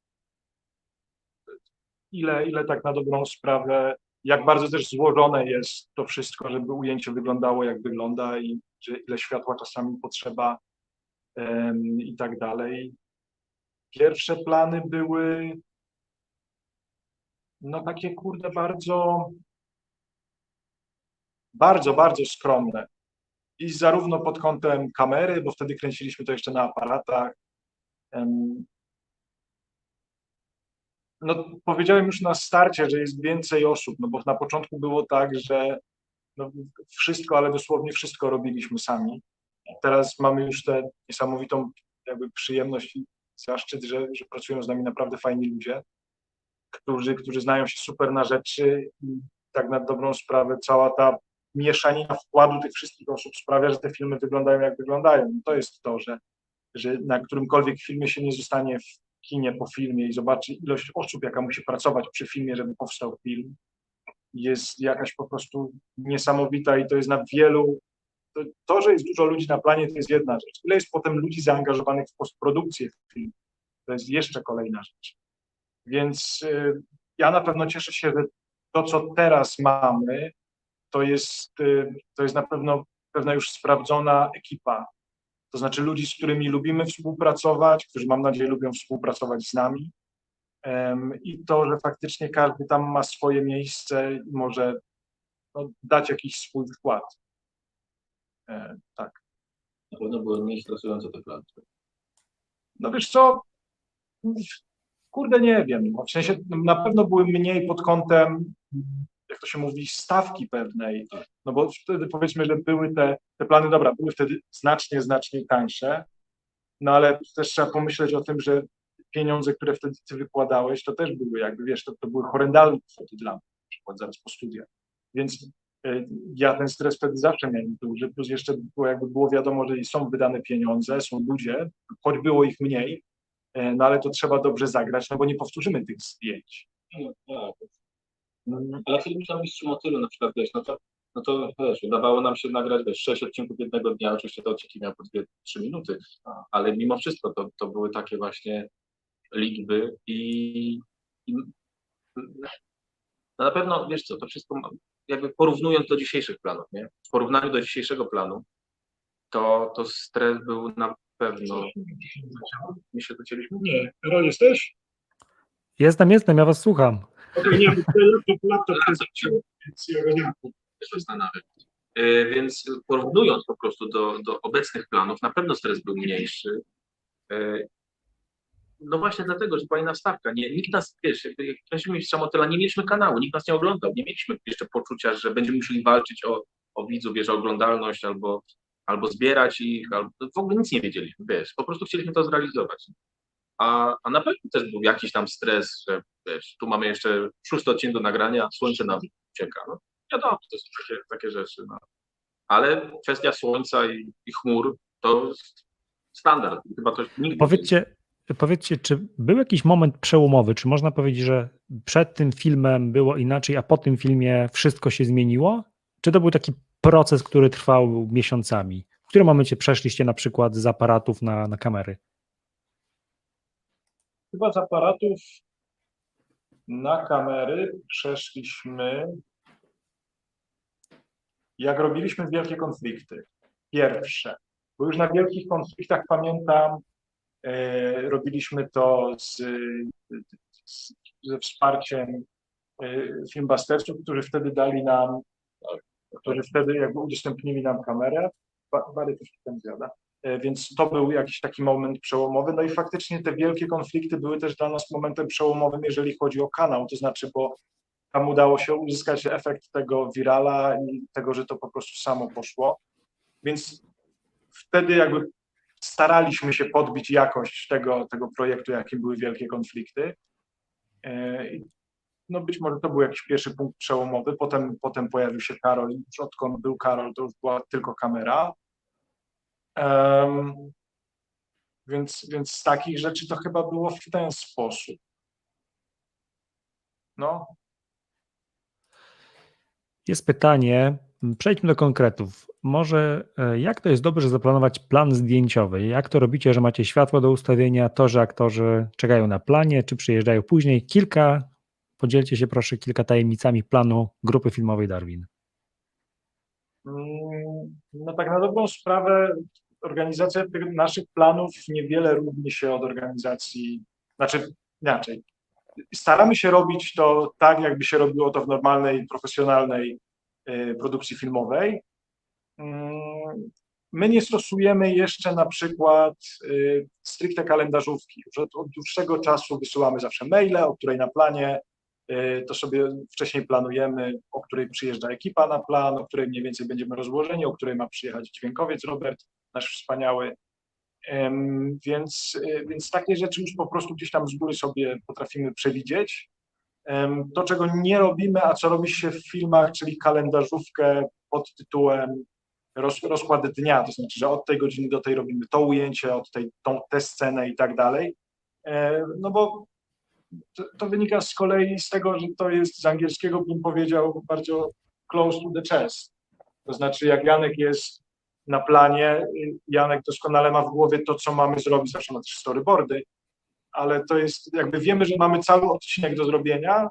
Speaker 2: ile tak na dobrą sprawę, jak bardzo też złożone jest to wszystko, żeby ujęcie wyglądało jak wygląda i że ile światła czasami potrzeba i tak dalej. Pierwsze plany były no takie kurde bardzo skromne. I zarówno pod kątem kamery, bo wtedy kręciliśmy to jeszcze na aparatach. No powiedziałem już na starcie, że jest więcej osób, no bo na początku było tak, że no wszystko, ale dosłownie wszystko robiliśmy sami. Teraz mamy już tę niesamowitą jakby przyjemność i zaszczyt, że pracują z nami naprawdę fajni ludzie, którzy znają się super na rzeczy i tak na dobrą sprawę cała ta mieszanina wkładu tych wszystkich osób sprawia, że te filmy wyglądają jak wyglądają. I to jest to, że na którymkolwiek filmie się nie zostanie w kinie po filmie i zobaczy ilość osób, jaka musi pracować przy filmie, żeby powstał film, jest jakaś po prostu niesamowita i to jest na wielu. To, że jest dużo ludzi na planie, to jest jedna rzecz. Ile jest potem ludzi zaangażowanych w postprodukcję filmu, to jest jeszcze kolejna rzecz. Więc ja na pewno cieszę się, że to, co teraz mamy, to jest na pewno pewna już sprawdzona ekipa. To znaczy ludzi, z którymi lubimy współpracować, którzy mam nadzieję lubią współpracować z nami. I to, że faktycznie każdy tam ma swoje miejsce i może no, dać jakiś swój wkład. Tak.
Speaker 3: Na pewno były mniej stresujące te plany.
Speaker 2: No wiesz co, kurde nie wiem, w sensie na pewno były mniej pod kątem, jak to się mówi, stawki pewnej, no bo wtedy powiedzmy, że były te plany, dobra, były wtedy znacznie tańsze, no ale też trzeba pomyśleć o tym, że pieniądze, które wtedy ty wykładałeś, to też były jakby, wiesz, to były horrendalne kwoty dla mnie, na przykład zaraz po studiach, więc ja ten stres wtedy zawsze miałem duży, plus jeszcze było wiadomo, że są wydane pieniądze, są ludzie, choć było ich mniej, no ale to trzeba dobrze zagrać, no bo nie powtórzymy tych zdjęć.
Speaker 3: No, tak. Ale chcielibyśmy tam Mistrzu Motylu na przykład, wiesz, no to wiesz, udawało nam się nagrać, wiesz, 6 odcinków jednego dnia, oczywiście te odcinki miały po 2-3 minuty, ale mimo wszystko to były takie właśnie liczby i no na pewno, wiesz co, to wszystko jakby porównując do dzisiejszych planów, nie? W porównaniu do dzisiejszego planu, to stres był na pewno. My się docięliśmy?
Speaker 2: Nie, Karol, jesteś?
Speaker 1: Jestem, ja was słucham.
Speaker 2: Okej, nie, laptop więc ja go nie mam.
Speaker 3: Zastanawiam. Więc porównując po prostu do obecnych planów, na pewno stres był mniejszy. No właśnie dlatego, że była inna stawka. Nikt nas, wiesz, jak kręciliśmy Mistrza Motyla, nie mieliśmy kanału, nikt nas nie oglądał, nie mieliśmy jeszcze poczucia, że będziemy musieli walczyć o widzów, wiesz, o oglądalność albo zbierać ich, albo w ogóle nic nie wiedzieliśmy, wiesz, po prostu chcieliśmy to zrealizować. A na pewno też był jakiś tam stres, że wiesz, tu mamy jeszcze 6 odcinek do nagrania, słońce nam ucieka. No, wiadomo, to są takie rzeczy. No. Ale kwestia słońca i chmur to jest standard. Chyba to nigdy
Speaker 1: Powiedzcie, czy był jakiś moment przełomowy? Czy można powiedzieć, że przed tym filmem było inaczej, a po tym filmie wszystko się zmieniło? Czy to był taki proces, który trwał miesiącami? W którym momencie przeszliście na przykład z aparatów na kamery?
Speaker 2: Chyba z aparatów na kamery przeszliśmy, jak robiliśmy wielkie konflikty. Pierwsze. Bo już na wielkich konfliktach pamiętam, robiliśmy to ze wsparciem filmbustersów, którzy wtedy dali nam, którzy wtedy jakby udostępnili nam kamerę. Bary też tam zjada. Więc to był jakiś taki moment przełomowy. No i faktycznie te wielkie konflikty były też dla nas momentem przełomowym, jeżeli chodzi o kanał, to znaczy, bo tam udało się uzyskać efekt tego virala i tego, że to po prostu samo poszło. Więc wtedy jakby staraliśmy się podbić jakość tego projektu, jakim były wielkie konflikty. No być może to był jakiś pierwszy punkt przełomowy, potem pojawił się Karol i już odkąd był Karol, to już była tylko kamera. Więc z takich rzeczy to chyba było w ten sposób. No.
Speaker 1: Jest pytanie, przejdźmy do konkretów. Może jak to jest dobrze zaplanować plan zdjęciowy? Jak to robicie, że macie światło do ustawienia, to, że aktorzy czekają na planie, czy przyjeżdżają później? Podzielcie się proszę kilka tajemnicami planu grupy filmowej Darwin.
Speaker 2: No tak na dobrą sprawę organizacja tych naszych planów niewiele różni się od organizacji, znaczy inaczej. Staramy się robić to tak, jakby się robiło to w normalnej, profesjonalnej produkcji filmowej. My nie stosujemy jeszcze na przykład stricte kalendarzówki. Już od dłuższego czasu wysyłamy zawsze maile, o której na planie, to sobie wcześniej planujemy, o której przyjeżdża ekipa na plan, o której mniej więcej będziemy rozłożeni, o której ma przyjechać dźwiękowiec Robert, nasz wspaniały. Więc takie rzeczy już po prostu gdzieś tam z góry sobie potrafimy przewidzieć. To, czego nie robimy, a co robi się w filmach, czyli kalendarzówkę pod tytułem rozkład dnia, to znaczy, że od tej godziny do tej robimy to ujęcie, od tej tę scenę i tak dalej. No bo to wynika z kolei z tego, że to jest z angielskiego, bym powiedział, bardzo close to the chest. To znaczy, jak Janek jest na planie, Janek doskonale ma w głowie to, co mamy zrobić, zawsze ma też storyboardy, ale to jest, jakby wiemy, że mamy cały odcinek do zrobienia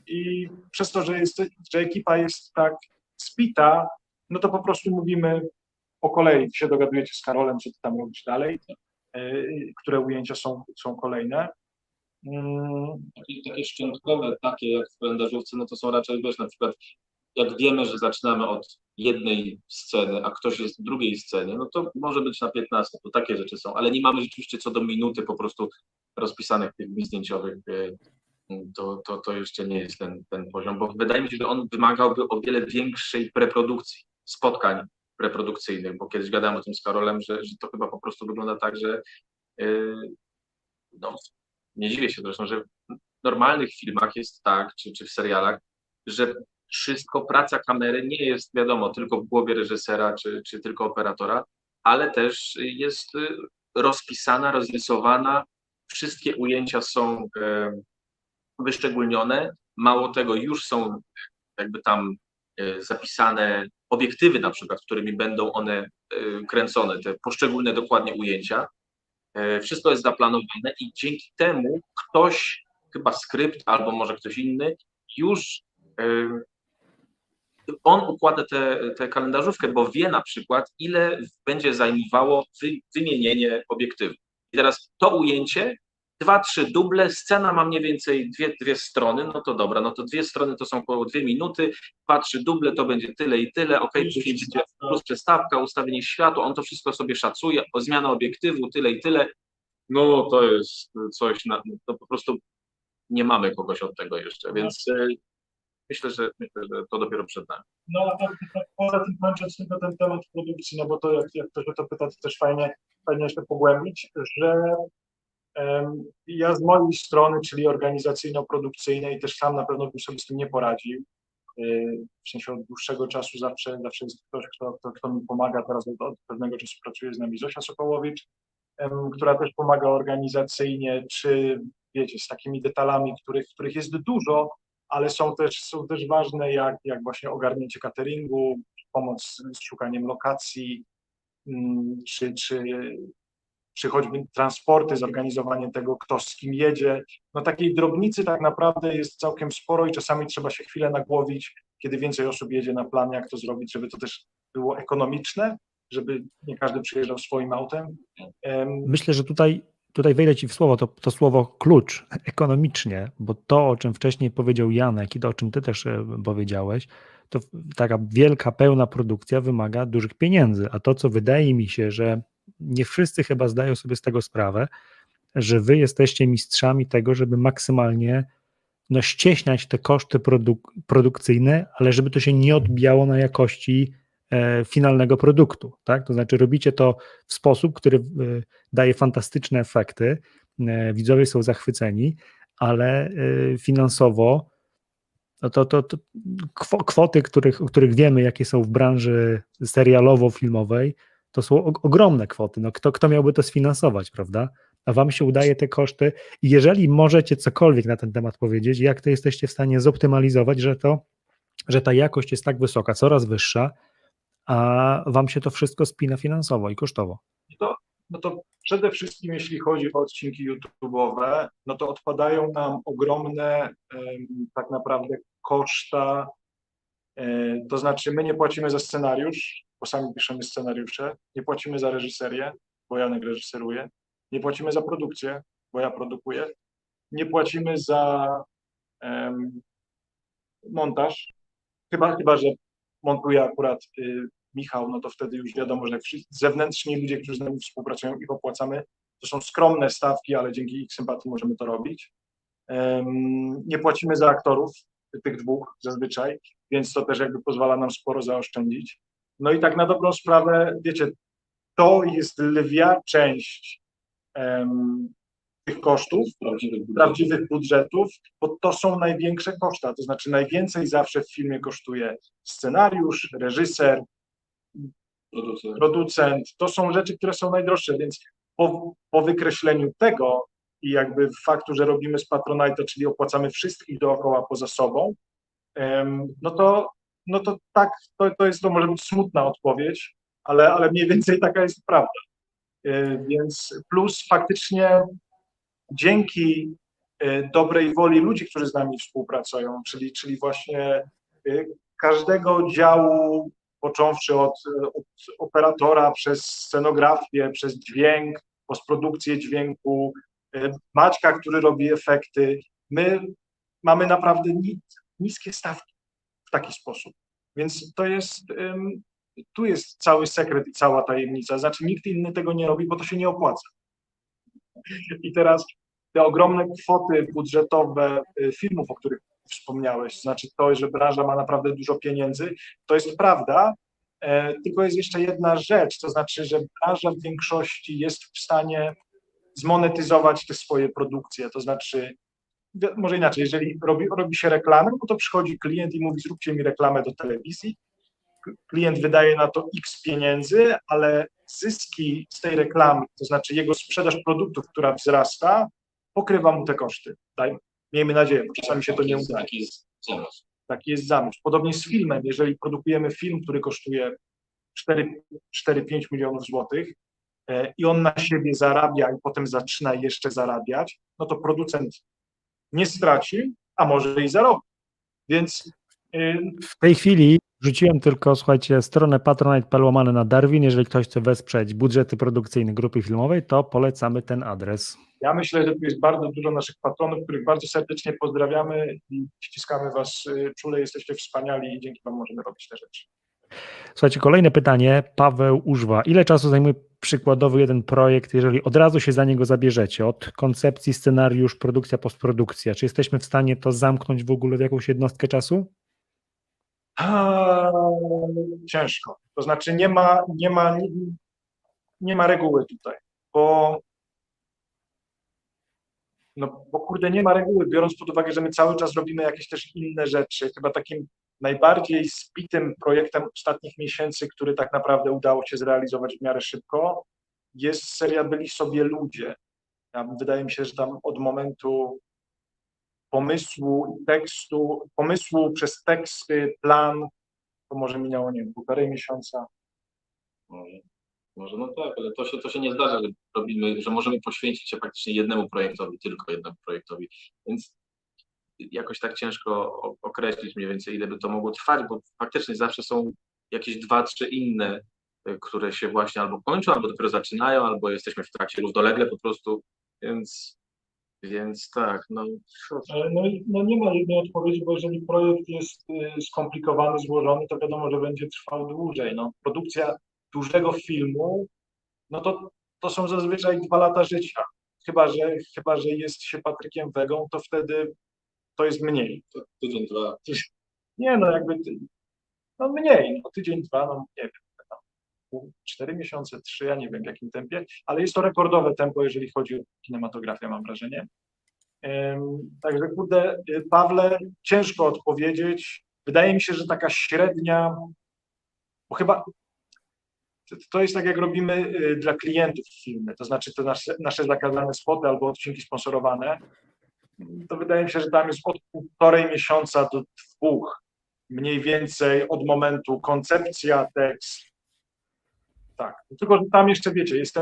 Speaker 2: i przez to, że ekipa jest tak spita, no to po prostu mówimy po kolei, się dogadujecie z Karolem, co ty tam robisz dalej, które ujęcia są kolejne.
Speaker 3: Takie szczątkowe, takie jak w kalendarzówce, no to są raczej, wiesz, na przykład jak wiemy, że zaczynamy od jednej sceny, a ktoś jest w drugiej scenie, no to może być na 15, to takie rzeczy są, ale nie mamy rzeczywiście co do minuty po prostu rozpisanych tych dni zdjęciowych, to jeszcze nie jest ten poziom, bo wydaje mi się, że on wymagałby o wiele większej preprodukcji, spotkań preprodukcyjnych, bo kiedyś gadałem o tym z Karolem, że to chyba po prostu wygląda tak, że no, nie dziwię się zresztą, że w normalnych filmach jest tak, czy w serialach, że wszystko, praca kamery nie jest, wiadomo, tylko w głowie reżysera, czy tylko operatora, ale też jest rozpisana, rozrysowana, wszystkie ujęcia są wyszczególnione, mało tego, już są jakby tam zapisane obiektywy na przykład, którymi będą one kręcone, te poszczególne dokładnie ujęcia. Wszystko jest zaplanowane i dzięki temu ktoś, chyba skrypt albo może ktoś inny, już on układa tę kalendarzówkę, bo wie na przykład, ile będzie zajmowało wymienienie obiektywu. I teraz to ujęcie, 2-3 duble, scena ma mniej więcej dwie strony, no to dobra, no to 2 strony to są około 2 minuty, 2-3 duble to będzie tyle i tyle, później będzie plus przestawka, ustawienie światła, on to wszystko sobie szacuje, zmiana obiektywu, tyle i tyle. No to jest coś, to po prostu nie mamy kogoś od tego jeszcze, więc myślę, że to dopiero przed nami.
Speaker 2: No a tak poza tym kończąc tylko ten temat produkcji, no bo to jak ktoś o to pyta, to też fajnie jeszcze pogłębić, że ja z mojej strony, czyli organizacyjno-produkcyjnej, też sam na pewno bym sobie z tym nie poradził. W sensie od dłuższego czasu zawsze jest ktoś, kto mi pomaga. Teraz od pewnego czasu pracuje z nami Zosia Sokołowicz, która też pomaga organizacyjnie, czy wiecie, z takimi detalami, których jest dużo, ale są też ważne, jak właśnie ogarnięcie cateringu, pomoc z szukaniem lokacji, czy choćby transporty, zorganizowanie tego, kto z kim jedzie. No takiej drobnicy tak naprawdę jest całkiem sporo i czasami trzeba się chwilę nagłowić, kiedy więcej osób jedzie na plan, jak to zrobić, żeby to też było ekonomiczne, żeby nie każdy przyjeżdżał swoim autem.
Speaker 1: Myślę, że tutaj tutaj wejdę Ci w słowo, to słowo klucz ekonomicznie, bo to, o czym wcześniej powiedział Janek i to, o czym Ty też powiedziałeś, to taka wielka, pełna produkcja wymaga dużych pieniędzy, a to, co wydaje mi się, że nie wszyscy chyba zdają sobie z tego sprawę, że Wy jesteście mistrzami tego, żeby maksymalnie ścieśniać te koszty produkcyjne, ale żeby to się nie odbijało na jakości finalnego produktu, tak? To znaczy robicie to w sposób, który daje fantastyczne efekty, widzowie są zachwyceni, ale finansowo to kwoty, których wiemy, jakie są w branży serialowo-filmowej, to są ogromne kwoty. No kto miałby to sfinansować, prawda? A wam się udaje te koszty i jeżeli możecie cokolwiek na ten temat powiedzieć, jak to jesteście w stanie zoptymalizować, że ta jakość jest tak wysoka, coraz wyższa, a wam się to wszystko spina finansowo i kosztowo.
Speaker 2: No to przede wszystkim, jeśli chodzi o odcinki YouTube'owe, no to odpadają nam ogromne tak naprawdę koszta. To znaczy, my nie płacimy za scenariusz, bo sami piszemy scenariusze, nie płacimy za reżyserię, bo Janek reżyseruje, nie płacimy za produkcję, bo ja produkuję, nie płacimy za montaż, chyba że montuje akurat Michał, no to wtedy już wiadomo, że wszyscy zewnętrzni ludzie, którzy z nami współpracują, ich opłacamy. To są skromne stawki, ale dzięki ich sympatii możemy to robić. Nie płacimy za aktorów, tych dwóch zazwyczaj, więc to też jakby pozwala nam sporo zaoszczędzić. No i tak na dobrą sprawę, wiecie, to jest lwia część tych kosztów, prawdziwych budżetów, bo to są największe koszta, to znaczy najwięcej zawsze w filmie kosztuje scenariusz, reżyser, producent, to są rzeczy, które są najdroższe, więc po wykreśleniu tego i jakby faktu, że robimy z Patronite'a, czyli opłacamy wszystkich dookoła poza sobą, no to tak, to może być smutna odpowiedź, ale mniej więcej taka jest prawda. Więc plus faktycznie dzięki dobrej woli ludzi, którzy z nami współpracują, czyli właśnie każdego działu, począwszy od operatora, przez scenografię, przez dźwięk, postprodukcję dźwięku, Maćka, który robi efekty. My mamy naprawdę niskie stawki w taki sposób. Więc tu jest cały sekret i cała tajemnica. Znaczy nikt inny tego nie robi, bo to się nie opłaca. I teraz te ogromne kwoty budżetowe filmów, o których wspomniałeś, znaczy to, że branża ma naprawdę dużo pieniędzy, to jest prawda, tylko jest jeszcze jedna rzecz, to znaczy, że branża w większości jest w stanie zmonetyzować te swoje produkcje, to znaczy, może inaczej, jeżeli robi się reklamę, no to przychodzi klient i mówi, zróbcie mi reklamę do telewizji, klient wydaje na to X pieniędzy, ale zyski z tej reklamy, to znaczy jego sprzedaż produktów, która wzrasta, pokrywa mu te koszty. Miejmy nadzieję, bo czasami się to nie uda. Taki jest zamysł. Podobnie z filmem. Jeżeli produkujemy film, który kosztuje 4-5 milionów złotych i on na siebie zarabia i potem zaczyna jeszcze zarabiać, no to producent nie straci, a może i zarobi. Więc
Speaker 1: w tej chwili rzuciłem tylko, słuchajcie, stronę patronite.pl/Darwin. Jeżeli ktoś chce wesprzeć budżety produkcyjne grupy filmowej, to polecamy ten adres.
Speaker 2: Ja myślę, że tu jest bardzo dużo naszych patronów, których bardzo serdecznie pozdrawiamy i ściskamy Was czule. Jesteście wspaniali i dzięki Wam możemy robić te rzeczy.
Speaker 1: Słuchajcie, kolejne pytanie. Paweł Użwa. Ile czasu zajmuje przykładowo jeden projekt, jeżeli od razu się za niego zabierzecie? Od koncepcji, scenariusz, produkcja, postprodukcja. Czy jesteśmy w stanie to zamknąć w ogóle w jakąś jednostkę czasu?
Speaker 2: Ciężko. To znaczy nie ma reguły tutaj, bo kurde, nie ma reguły, biorąc pod uwagę, że my cały czas robimy jakieś też inne rzeczy. Chyba takim najbardziej zbitym projektem ostatnich miesięcy, który tak naprawdę udało się zrealizować w miarę szybko, jest seria Byli sobie ludzie. Wydaje mi się, że tam od momentu pomysłu i tekstu, pomysłu przez teksty, plan, to może minęło, nie wiem, 1,5 miesiąca.
Speaker 3: Może no tak, ale to się nie zdarza, że możemy poświęcić się praktycznie jednemu projektowi, tylko jednemu projektowi, więc jakoś tak ciężko określić mniej więcej, ile by to mogło trwać, bo faktycznie zawsze są jakieś 2-3 inne, które się właśnie albo kończą, albo dopiero zaczynają, albo jesteśmy w trakcie równolegle po prostu, Więc tak, no.
Speaker 2: No nie ma jednej odpowiedzi, bo jeżeli projekt jest skomplikowany, złożony, to wiadomo, że będzie trwał dłużej. No, produkcja dużego filmu, no to są zazwyczaj 2 lata życia. Chyba, że jest się Patrykiem Wegą, to wtedy to jest mniej.
Speaker 3: Tydzień, 2.
Speaker 2: Nie, no jakby, no mniej, no tydzień, 2, no nie wiem, tam 4 miesiące, 3, ja nie wiem w jakim tempie, ale jest to rekordowe tempo, jeżeli chodzi o kinematografię, mam wrażenie. Także kurde, Pawle, ciężko odpowiedzieć. Wydaje mi się, że taka średnia, bo chyba to jest tak, jak robimy dla klientów filmy, to znaczy te nasze zakazane spoty albo odcinki sponsorowane, to wydaje mi się, że tam jest od 1,5 miesiąca do 2, mniej więcej od momentu koncepcja, tekst. Tak, tylko że tam jeszcze wiecie, jest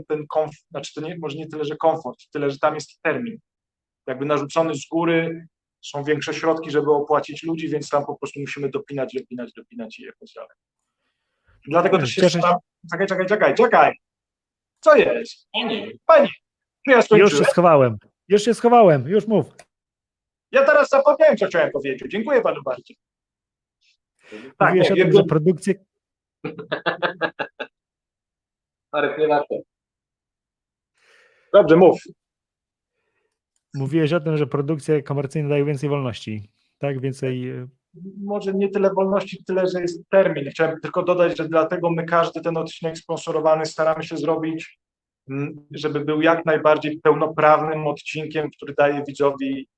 Speaker 2: ten komfort, znaczy to nie, może nie tyle, że komfort, tyle, że tam jest termin. Jakby narzucony z góry, są większe środki, żeby opłacić ludzi, więc tam po prostu musimy dopinać i jakoś dalej. Dlatego też się staram... Czekaj. Co jest? Pani, czy ja skończyłem?
Speaker 1: Już się schowałem, już mów.
Speaker 2: Ja teraz zapomniałem, co chciałem powiedzieć. Dziękuję panu bardzo. Tak,
Speaker 1: Mówiłeś o tym, że produkcje...
Speaker 3: Marek, nie warto.
Speaker 2: Dobrze, mów.
Speaker 1: Mówiłeś o tym, że produkcje komercyjne dają więcej wolności, tak? Więcej...
Speaker 2: Może nie tyle wolności, tyle, że jest termin. Chciałem tylko dodać, że dlatego my każdy ten odcinek sponsorowany staramy się zrobić, żeby był jak najbardziej pełnoprawnym odcinkiem, który daje widzowi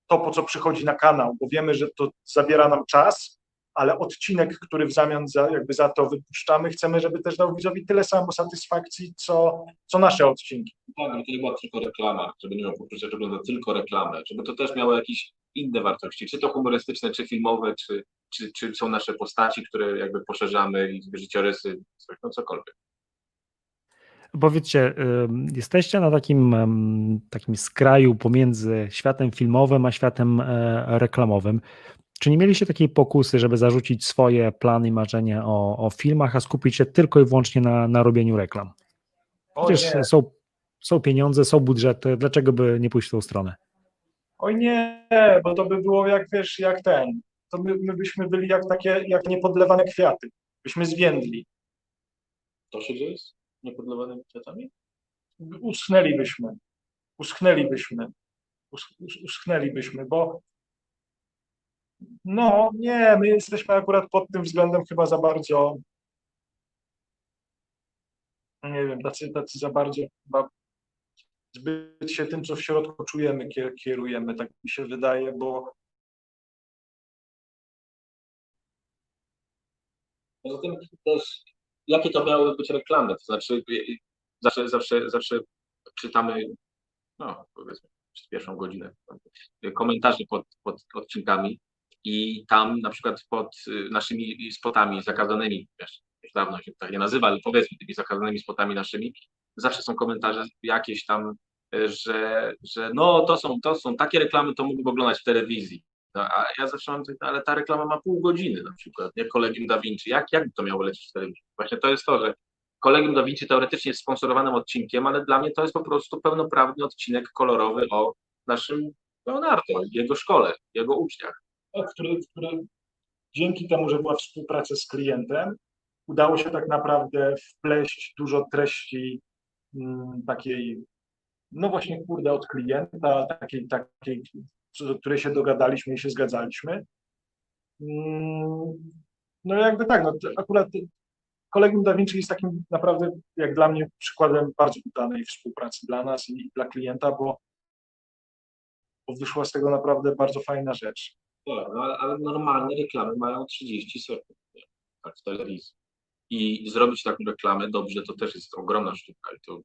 Speaker 2: to, po co przychodzi na kanał, bo wiemy, że to zabiera nam czas, ale odcinek, który w zamian za to wypuszczamy, chcemy, żeby też dał widzowi tyle samo satysfakcji, co nasze odcinki.
Speaker 3: Tak, żeby to nie była tylko reklama, żeby nie miał poczucia, że ogląda tylko reklamę, żeby to też miało jakieś inne wartości, czy to humorystyczne, czy filmowe, czy są nasze postaci, które jakby poszerzamy, i życiorysy, coś, no cokolwiek.
Speaker 1: Powiedzcie, jesteście na takim skraju pomiędzy światem filmowym a światem reklamowym. Czy nie mieliście takiej pokusy, żeby zarzucić swoje plany i marzenia o filmach, a skupić się tylko i wyłącznie na robieniu reklam? Przecież są pieniądze, są budżety, dlaczego by nie pójść w tą stronę?
Speaker 2: Oj nie, bo to by było jak, wiesz, jak ten. To my byśmy byli jak niepodlewane kwiaty. Byśmy zwiędli.
Speaker 3: To się dzieje z niepodlewanymi kwiatami?
Speaker 2: Uschnęlibyśmy, bo no nie, my jesteśmy akurat pod tym względem chyba za bardzo, nie wiem, tacy za bardzo chyba zbyt się tym, co w środku czujemy, kierujemy, tak mi się wydaje, bo
Speaker 3: Poza tym też, jakie to miały być reklamy? To znaczy, zawsze czytamy, no powiedzmy, przez pierwszą godzinę komentarzy pod odcinkami i tam na przykład pod naszymi spotami zakazanymi, wiesz, już dawno się tak nie nazywa, ale powiedzmy tymi zakazanymi spotami naszymi, zawsze są komentarze jakieś tam, że no to są takie reklamy, to mógłbym oglądać w telewizji. No, a ja zawsze mam coś, ale ta reklama ma pół godziny na przykład, nie? Collegium Da Vinci. Jak by to miało lecieć w telewizji? Właśnie to jest to, że Collegium Da Vinci teoretycznie jest sponsorowanym odcinkiem, ale dla mnie to jest po prostu pełnoprawny odcinek kolorowy o naszym Leonardo, jego szkole, jego uczniach.
Speaker 2: który dzięki temu, że była współpraca z klientem, udało się tak naprawdę wpleść dużo treści takiej, no właśnie kurde, od klienta, takiej, co do której się dogadaliśmy i się zgadzaliśmy. No jakby tak, no akurat Collegium Da Vinci jest takim naprawdę, jak dla mnie, przykładem bardzo udanej współpracy dla nas i dla klienta, bo wyszła z tego naprawdę bardzo fajna rzecz.
Speaker 3: Tak, no, ale normalne reklamy mają 30 sekund, tak, w telewizji. I zrobić taką reklamę dobrze, to też jest ogromna sztuka i to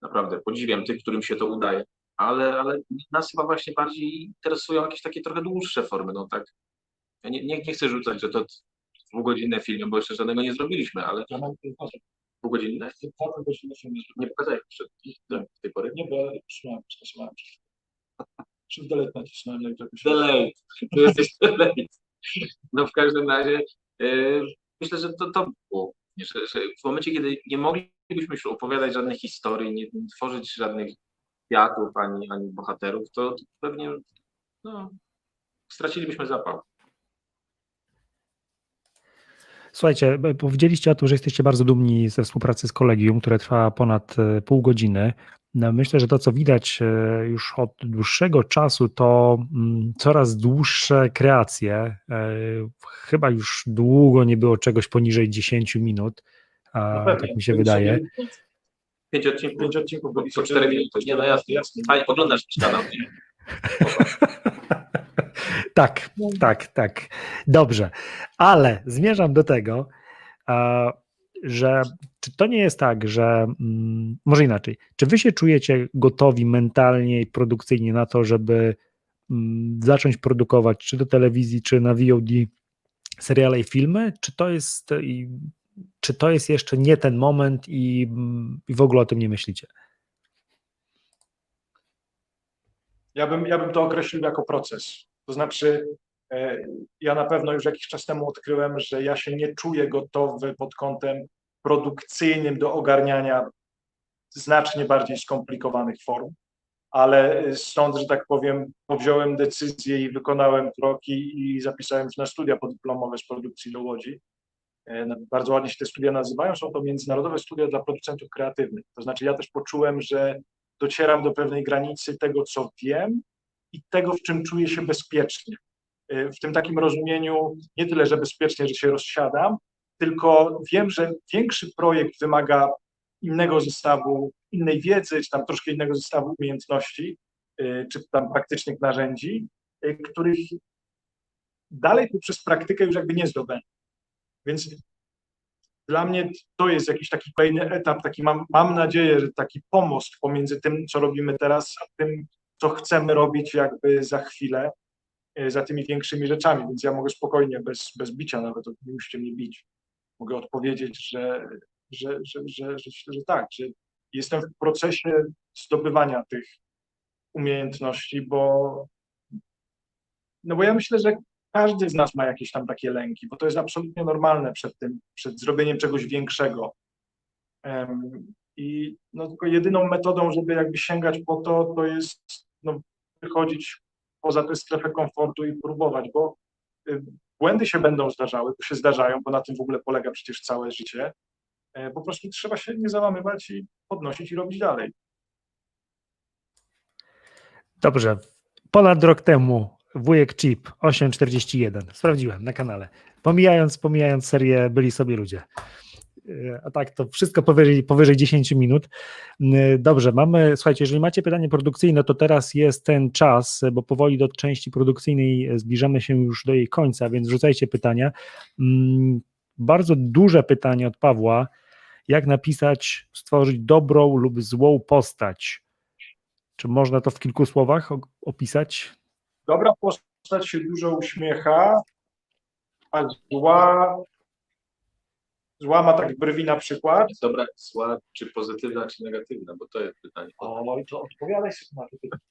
Speaker 3: naprawdę podziwiam tych, którym się to udaje, ale nas chyba właśnie bardziej interesują jakieś takie trochę dłuższe formy, no tak. Ja nie chcę rzucać, że to dwugodzinne filmy, bo jeszcze żadnego nie zrobiliśmy, ale
Speaker 2: Ja mam
Speaker 3: dwugodzinne? Nie pokazałeś w tej pory?
Speaker 2: Nie, bo ja stosowałem. Czy w delete nacisnąłem, jak jakoś...
Speaker 3: Delay, tu jesteś delay. No w każdym razie myślę, że to było, że w momencie, kiedy nie moglibyśmy już opowiadać żadnych historii, nie tworzyć żadnych światów, ani bohaterów, to pewnie no, stracilibyśmy zapał.
Speaker 1: Słuchajcie, powiedzieliście o tym, że jesteście bardzo dumni ze współpracy z Kolegium, która trwa ponad pół godziny. No, myślę, że to, co widać już od dłuższego czasu, to coraz dłuższe kreacje. Chyba już długo nie było czegoś poniżej 10 minut, tak mi się wydaje.
Speaker 3: 5 odcinków,
Speaker 2: 5 odcinków byli
Speaker 3: po 4 minuty. Nie, no jasne. Fajnie, oglądasz kanał.
Speaker 1: Tak, tak. Dobrze, ale zmierzam do tego, że czy to nie jest tak, że może inaczej, czy wy się czujecie gotowi mentalnie i produkcyjnie na to, żeby zacząć produkować czy do telewizji, czy na VOD seriale i filmy, czy to jest jeszcze nie ten moment i w ogóle o tym nie myślicie?
Speaker 2: Ja bym to określił jako proces. To znaczy, ja na pewno już jakiś czas temu odkryłem, że ja się nie czuję gotowy pod kątem produkcyjnym do ogarniania znacznie bardziej skomplikowanych form, ale stąd, że tak powiem, powziąłem decyzję i wykonałem kroki i zapisałem się na studia podyplomowe z produkcji do Łodzi. Bardzo ładnie się te studia nazywają, są to międzynarodowe studia dla producentów kreatywnych. To znaczy ja też poczułem, że docieram do pewnej granicy tego, co wiem i tego, w czym czuję się bezpiecznie. W tym takim rozumieniu nie tyle, że bezpiecznie, że się rozsiadam, tylko wiem, że większy projekt wymaga innego zestawu, innej wiedzy, czy tam troszkę innego zestawu umiejętności, czy tam praktycznych narzędzi, których dalej poprzez praktykę już jakby nie zdobędę. Więc dla mnie to jest jakiś taki kolejny etap, taki mam nadzieję, że taki pomost pomiędzy tym, co robimy teraz, a tym, co chcemy robić jakby za chwilę, za tymi większymi rzeczami, więc ja mogę spokojnie, bez bicia nawet, nie musicie mnie bić, mogę odpowiedzieć, że tak, że jestem w procesie zdobywania tych umiejętności, bo ja myślę, że każdy z nas ma jakieś tam takie lęki, bo to jest absolutnie normalne przed zrobieniem czegoś większego. I tylko jedyną metodą, żeby jakby sięgać po to jest wychodzić poza tę strefę komfortu i próbować, bo błędy się będą zdarzały, to się zdarzają, bo na tym w ogóle polega przecież całe życie. Po prostu trzeba się nie załamywać i podnosić i robić dalej.
Speaker 1: Dobrze. Ponad rok temu wujek Chip 841. Sprawdziłem na kanale. Pomijając serię Byli sobie ludzie. A tak, to wszystko powyżej 10 minut. Dobrze, słuchajcie, jeżeli macie pytanie produkcyjne, to teraz jest ten czas, bo powoli do części produkcyjnej zbliżamy się już do jej końca, więc wrzucajcie pytania. Bardzo duże pytanie od Pawła. Jak stworzyć dobrą lub złą postać? Czy można to w kilku słowach opisać?
Speaker 2: Dobra postać się dużo uśmiecha, a zła ma tak brwi na przykład.
Speaker 3: Dobra, zła, czy pozytywna, czy negatywna, bo to jest pytanie.
Speaker 2: No i to odpowiadaj sobie na to pytanie.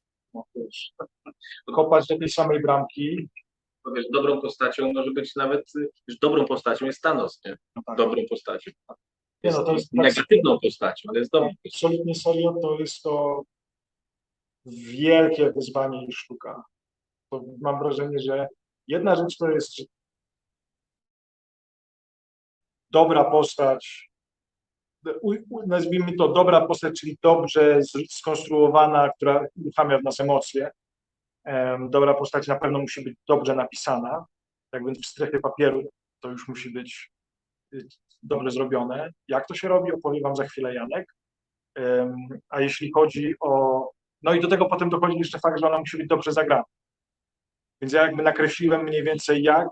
Speaker 2: Kopać do tej samej bramki.
Speaker 3: Bo wiesz, dobrą postacią może być nawet, dobrą postacią jest Thanos, nie?
Speaker 2: Tak.
Speaker 3: Dobrą postacią.
Speaker 2: To jest
Speaker 3: negatywną postacią, ale jest dobrą.
Speaker 2: Absolutnie serio, to jest to wielkie wyzwanie i sztuka. To mam wrażenie, że jedna rzecz to jest dobra postać, nazwijmy to dobra postać, czyli dobrze skonstruowana, która uruchamia w nas emocje. Dobra postać na pewno musi być dobrze napisana, tak więc w strefie papieru to już musi być dobrze zrobione. Jak to się robi, opowie wam za chwilę Janek. A jeśli chodzi o... No i do tego potem dochodzi jeszcze fakt, że ona musi być dobrze zagrana. Więc ja jakby nakreśliłem mniej więcej jak,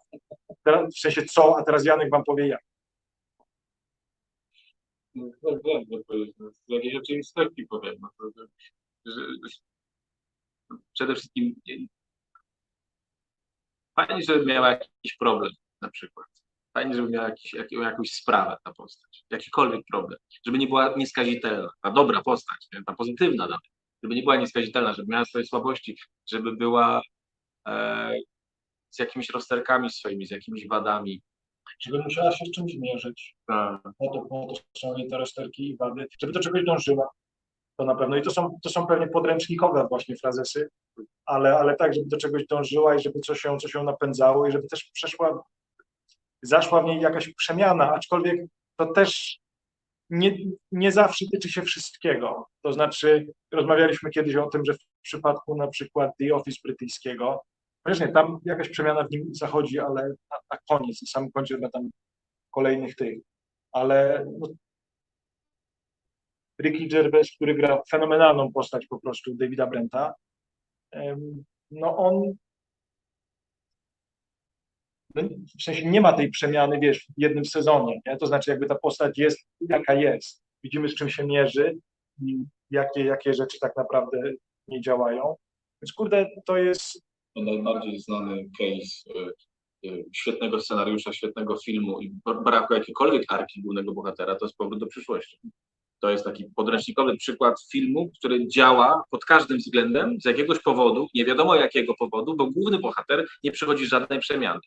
Speaker 2: w sensie co, a teraz Janek wam powie jak.
Speaker 3: Z jakiejś rzeczywistości powiem. Przede wszystkim fajnie, żeby miała jakiś problem na przykład. Fajnie, żeby miała jakąś sprawę ta postać. Jakikolwiek problem. Żeby nie była nieskazitelna. Ta dobra postać, ta pozytywna nawet. Żeby nie była nieskazitelna, żeby miała swoje słabości, żeby była z jakimiś rozterkami swoimi, z jakimiś wadami.
Speaker 2: Żeby musiała się z czymś mierzyć. Po to są jej te rozterki i wady. Żeby do czegoś dążyła. To na pewno. I to są pewnie podręcznikowe właśnie frazesy, ale tak, żeby do czegoś dążyła i żeby coś ją napędzało i żeby też zaszła w niej jakaś przemiana, aczkolwiek to też nie zawsze tyczy się wszystkiego. To znaczy, rozmawialiśmy kiedyś o tym, że w przypadku na przykład The Office brytyjskiego, chociaż nie, tam jakaś przemiana w nim zachodzi, ale na koniec, na samym końcu chyba tam kolejnych tych. Ale no, Ricky Gervais, który gra fenomenalną postać po prostu Davida Brenta, no on no, w sensie nie ma tej przemiany, wiesz, w jednym sezonie, nie? To znaczy jakby ta postać jest jaka jest. Widzimy, z czym się mierzy i jakie rzeczy tak naprawdę nie działają. Więc kurde, to jest...
Speaker 3: Najbardziej znany case świetnego scenariusza, świetnego filmu i braku jakiejkolwiek arki głównego bohatera, to jest Powrót do przyszłości. To jest taki podręcznikowy przykład filmu, który działa pod każdym względem, z jakiegoś powodu, nie wiadomo jakiego powodu, bo główny bohater nie przechodzi żadnej przemiany.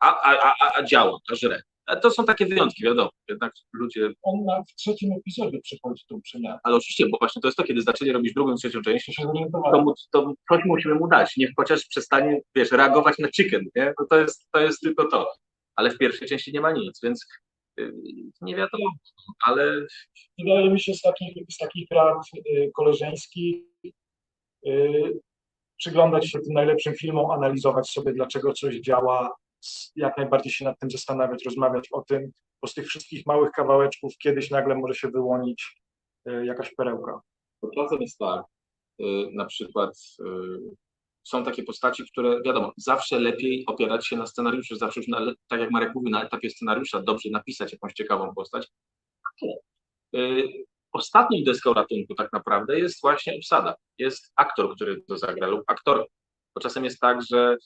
Speaker 3: A działa, a żre. To są takie wyjątki, wiadomo. Jednak ludzie...
Speaker 2: On w trzecim epizodzie przechodzi tą przemianę.
Speaker 3: Ale oczywiście, bo właśnie to jest to, kiedy zaczęli robić drugą, trzecią część,
Speaker 2: To się zorientowałem.
Speaker 3: to coś musimy mu dać. Niech chociaż przestanie, wiesz, reagować na chicken, nie? To jest tylko to. Ale w pierwszej części nie ma nic, więc nie wiadomo, ale...
Speaker 2: Wydaje mi się z takich rad koleżeńskich przyglądać się tym najlepszym filmom, analizować sobie, dlaczego coś działa, jak najbardziej się nad tym zastanawiać, rozmawiać o tym, bo z tych wszystkich małych kawałeczków kiedyś nagle może się wyłonić jakaś perełka.
Speaker 3: Bo czasem jest tak, na przykład są takie postaci, które wiadomo, zawsze lepiej opierać się na scenariuszu, zawsze już tak jak Marek mówił, na etapie scenariusza dobrze napisać jakąś ciekawą postać. Ostatnią deską ratunku tak naprawdę jest właśnie obsada. Jest aktor, który to zagra lub aktor. Bo czasem jest tak, że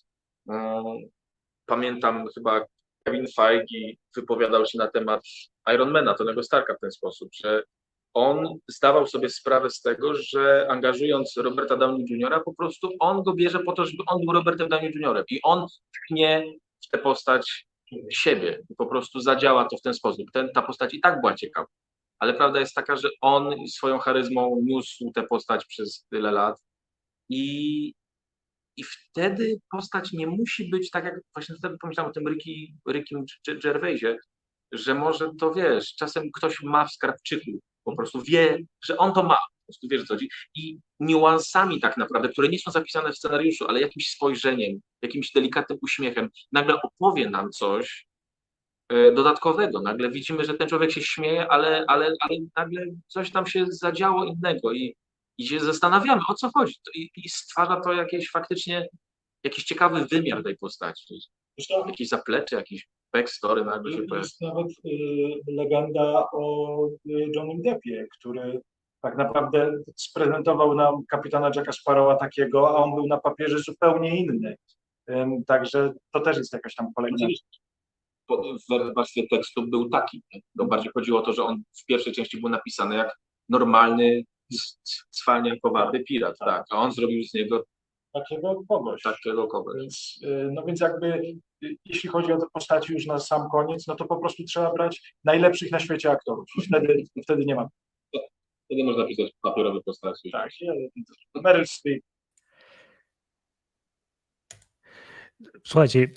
Speaker 3: pamiętam chyba Kevin Feige wypowiadał się na temat Ironmana, Tonego Starka w ten sposób, że on zdawał sobie sprawę z tego, że angażując Roberta Downey Jr., po prostu on go bierze po to, żeby on był Robertem Downey Jr. i on tknie w tę postać siebie i po prostu zadziała to w ten sposób. Ta postać i tak była ciekawa. Ale prawda jest taka, że on swoją charyzmą niósł tę postać przez tyle lat i wtedy postać nie musi być tak, jak właśnie wtedy pomyślałem o tym Rickim Gervaisie, że może to wiesz, czasem ktoś ma w skarbczyku, po prostu wie, że on to ma, po prostu wiesz, co chodzi. I niuansami tak naprawdę, które nie są zapisane w scenariuszu, ale jakimś spojrzeniem, jakimś delikatnym uśmiechem, nagle opowie nam coś dodatkowego. Nagle widzimy, że ten człowiek się śmieje, ale nagle coś tam się zadziało innego i się zastanawiamy, o co chodzi. I stwarza to faktycznie jakiś ciekawy wymiar tej postaci.
Speaker 2: Zresztą
Speaker 3: Jakieś zaplecze, jakiś backstory nagle się pojawia.
Speaker 2: jest nawet legenda o Johnnym Deppie, który tak naprawdę sprezentował nam kapitana Jacka Sparrowa takiego, a on był na papierze zupełnie inny. Także to też jest jakaś tam kolejna.
Speaker 3: W warstwie tekstu był taki. To bardziej chodziło o to, że on w pierwszej części był napisany jak normalny, cwaniakowaty pirat, tak. A on zrobił z niego
Speaker 2: Takiego kogoś. Więc jakby jeśli chodzi o te postaci już na sam koniec, no to po prostu trzeba brać najlepszych na świecie aktorów. Wtedy nie ma.
Speaker 3: Wtedy można pisać papierowe postaci.
Speaker 2: Tak. Meryl Streep.
Speaker 1: Słuchajcie,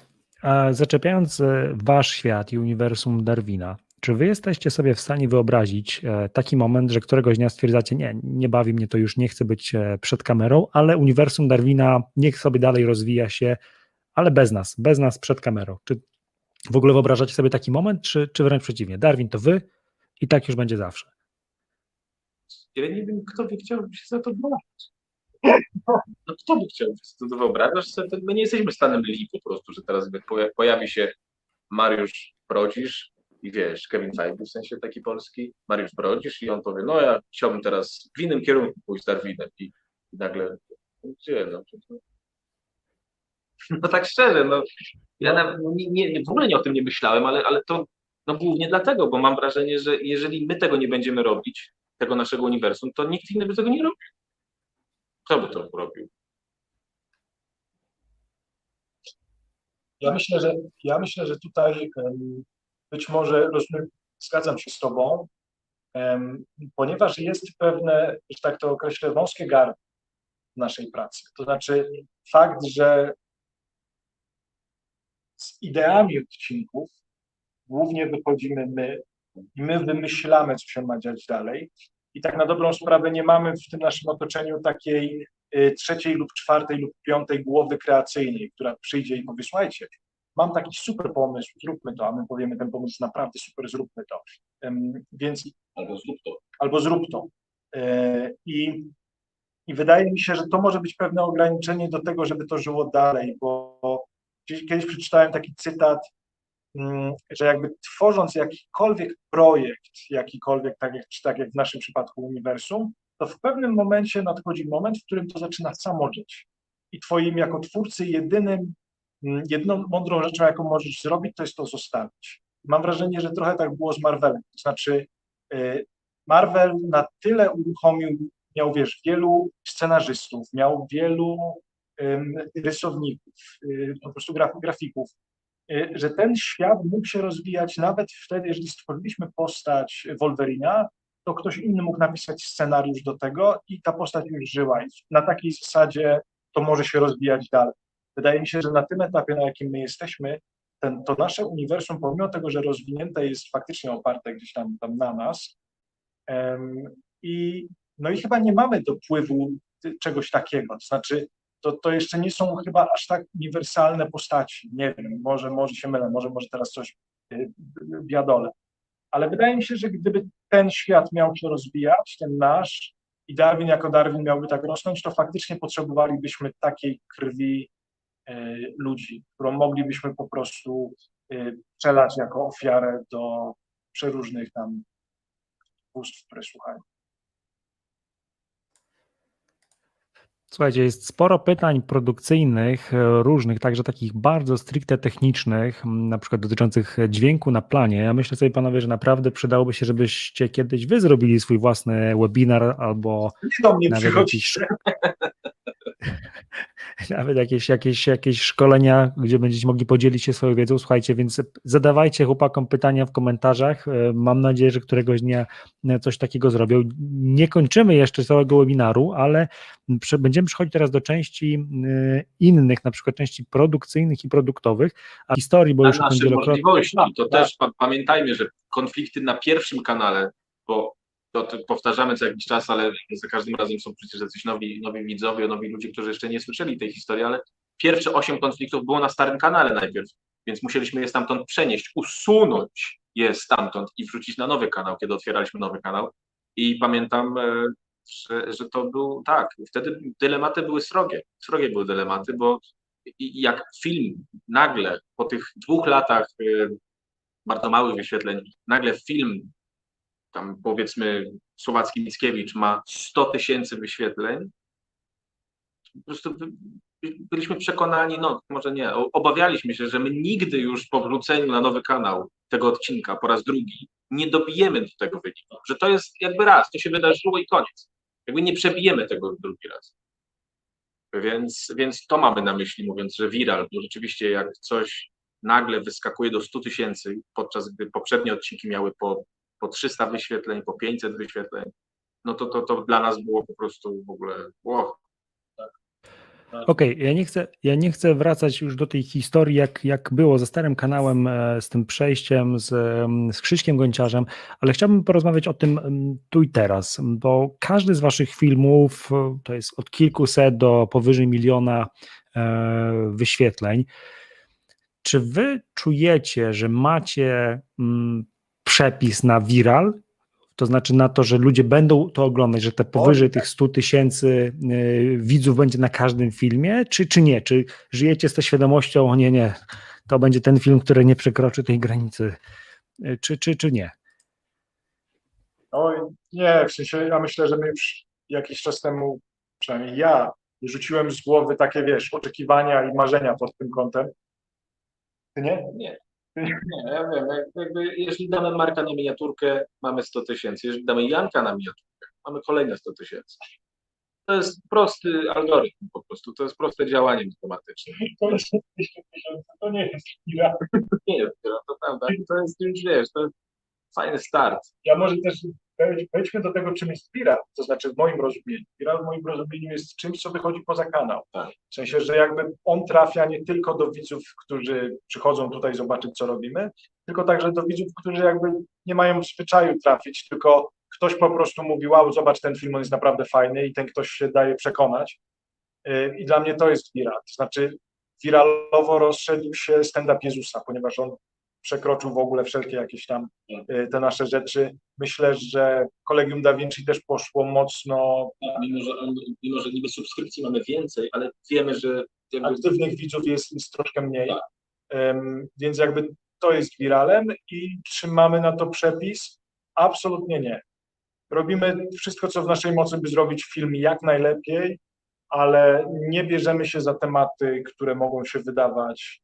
Speaker 1: zaczepiając wasz świat i uniwersum Darwina, czy wy jesteście sobie w stanie wyobrazić taki moment, że któregoś dnia stwierdzacie, nie bawi mnie to już, nie chcę być przed kamerą, ale uniwersum Darwina niech sobie dalej rozwija się, ale bez nas przed kamerą. Czy w ogóle wyobrażacie sobie taki moment, czy wręcz przeciwnie? Darwin to wy i tak już będzie zawsze.
Speaker 3: Ja nie wiem, kto by chciał się za to wyobrazić. No kto by chciał się to wyobrażać? My nie jesteśmy Stanem Lee po prostu, że teraz pojawi się Mariusz Brodzisz i wiesz, Kevin Feige, w sensie taki polski, Mariusz Brodzisz i on powie, no ja chciałbym teraz w innym kierunku pójść z Darwinem i nagle, gdzie no? No tak szczerze, no ja w ogóle nie o tym nie myślałem, ale to no głównie dlatego, bo mam wrażenie, że jeżeli my tego nie będziemy robić, tego naszego uniwersum, to nikt inny by tego nie robił. Kto by to robił?
Speaker 2: Ja myślę, że tutaj być może zgadzam się z tobą, ponieważ jest pewne, że tak to określę, wąskie gardło w naszej pracy. To znaczy fakt, że z ideami odcinków głównie wychodzimy my i my wymyślamy, co się ma dziać dalej. I tak na dobrą sprawę nie mamy w tym naszym otoczeniu takiej trzeciej lub czwartej lub piątej głowy kreacyjnej, która przyjdzie i powie, słuchajcie, mam taki super pomysł, zróbmy to, a my powiemy, ten pomysł naprawdę super, zróbmy to. Więc
Speaker 3: Albo zrób to.
Speaker 2: albo zrób to. I wydaje mi się, że to może być pewne ograniczenie do tego, żeby to żyło dalej, bo kiedyś przeczytałem taki cytat, że jakby tworząc jakikolwiek projekt, tak jak w naszym przypadku uniwersum, to w pewnym momencie nadchodzi moment, w którym to zaczyna samo żyć. I twoim jako twórcy jedną mądrą rzeczą, jaką możesz zrobić, to jest to zostawić. Mam wrażenie, że trochę tak było z Marvelem. To znaczy Marvel na tyle uruchomił, miał, wiesz, wielu scenarzystów, miał wielu rysowników, po prostu grafików, że ten świat mógł się rozwijać nawet wtedy, jeżeli stworzyliśmy postać Wolverina, to ktoś inny mógł napisać scenariusz do tego i ta postać już żyła. I na takiej zasadzie to może się rozwijać dalej. Wydaje mi się, że na tym etapie, na jakim my jesteśmy, to nasze uniwersum, pomimo tego, że rozwinięte jest faktycznie oparte gdzieś tam na nas, no i chyba nie mamy dopływu czegoś takiego. To znaczy, to jeszcze nie są chyba aż tak uniwersalne postaci. Nie wiem, może się mylę, może teraz coś biadolę. Ale wydaje mi się, że gdyby ten świat miał się rozwijać, ten nasz, i Darwin jako Darwin miałby tak rosnąć, to faktycznie potrzebowalibyśmy takiej krwi ludzi, którą moglibyśmy po prostu przelać jako ofiarę do przeróżnych tam bóstw, które słuchają.
Speaker 1: Słuchajcie, jest sporo pytań produkcyjnych, różnych, także takich bardzo stricte technicznych, na przykład dotyczących dźwięku na planie. Ja myślę sobie, panowie, że naprawdę przydałoby się, żebyście kiedyś wy zrobili swój własny webinar albo
Speaker 2: Nie do mnie
Speaker 1: nawet
Speaker 2: przychodzisz.
Speaker 1: nawet jakieś szkolenia, gdzie będziecie mogli podzielić się swoją wiedzą. Słuchajcie, więc zadawajcie chłopakom pytania w komentarzach. Mam nadzieję, że któregoś dnia coś takiego zrobią. Nie kończymy jeszcze całego webinaru, ale będziemy przechodzić teraz do części innych, na przykład części produkcyjnych i produktowych, a historii, bo
Speaker 3: Na
Speaker 1: już o tym
Speaker 3: nasze
Speaker 1: wielokrotnie.
Speaker 3: możliwości. To
Speaker 2: Tak.
Speaker 3: też pamiętajmy, że konflikty na pierwszym kanale, bo to powtarzamy co jakiś czas, ale za każdym razem są przecież jacyś nowi widzowie, nowi ludzie, którzy jeszcze nie słyszeli tej historii, ale pierwsze 8 konfliktów było na starym kanale najpierw, więc musieliśmy je stamtąd przenieść, usunąć je stamtąd i wrzucić na nowy kanał, kiedy otwieraliśmy nowy kanał. I pamiętam, że to był, tak, wtedy dylematy były srogie były dylematy, bo jak film nagle po tych 2 latach bardzo małych wyświetleń, nagle film, tam powiedzmy Słowacki Mickiewicz ma 100 000 wyświetleń, po prostu byliśmy przekonani, no może nie, obawialiśmy się, że my nigdy już po wrzuceniu na nowy kanał tego odcinka po raz drugi nie dobijemy do tego wyniku, że to jest jakby raz, to się wydarzyło i koniec. Jakby nie przebijemy tego drugi raz. Więc to mamy na myśli, mówiąc, że viral, bo rzeczywiście jak coś nagle wyskakuje do 100 000, podczas gdy poprzednie odcinki miały po 300 wyświetleń, po 500 wyświetleń, no to dla nas było po prostu w ogóle wow.
Speaker 1: Okej, ja nie chcę wracać już do tej historii, jak było ze starym kanałem, z tym przejściem, z Krzyśkiem Gonciarzem, ale chciałbym porozmawiać o tym tu i teraz, bo każdy z waszych filmów to jest od kilkuset do powyżej 1 000 000 wyświetleń. Czy wy czujecie, że macie przepis na viral? To znaczy na to, że ludzie będą to oglądać, że te powyżej tych 100 000 widzów będzie na każdym filmie, czy nie? Czy żyjecie z tą świadomością, nie, to będzie ten film, który nie przekroczy tej granicy, czy nie?
Speaker 2: No nie, w sensie ja myślę, że my już jakiś czas temu, przynajmniej ja, rzuciłem z głowy takie, wiesz, oczekiwania i marzenia pod tym kątem. Ty nie?
Speaker 3: Nie, ja wiem, jakby jeśli damy Marka na miniaturkę, mamy 100 000, jeżeli damy Janka na miniaturkę, mamy kolejne 100 000. To jest prosty algorytm po prostu, to jest proste działanie matematyczne.
Speaker 2: To jest 200 000, to nie jest chwila.
Speaker 3: Nie jest, to prawda, to jest już, wiesz, fajny start.
Speaker 2: Ja może też wejdźmy do tego, czym jest viral, to znaczy w moim rozumieniu. Viral w moim rozumieniu jest czymś, co wychodzi poza kanał.
Speaker 3: Tak.
Speaker 2: W sensie, że jakby on trafia nie tylko do widzów, którzy przychodzą tutaj zobaczyć, co robimy, tylko także do widzów, którzy jakby nie mają w zwyczaju trafić, tylko ktoś po prostu mówi, wow, zobacz ten film, on jest naprawdę fajny i ten ktoś się daje przekonać. I dla mnie to jest viral. To znaczy viralowo rozszedł się stand-up Jezusa, ponieważ on przekroczył w ogóle wszelkie jakieś tam te nasze rzeczy. Myślę, że Collegium Da Vinci też poszło mocno.
Speaker 3: Mimo, że niby subskrypcji mamy więcej, ale wiemy, że jakby...
Speaker 2: Aktywnych widzów jest troszkę mniej, więc jakby to jest viralem i czy mamy na to przepis? Absolutnie nie. Robimy wszystko, co w naszej mocy, by zrobić film jak najlepiej, ale nie bierzemy się za tematy, które mogą się wydawać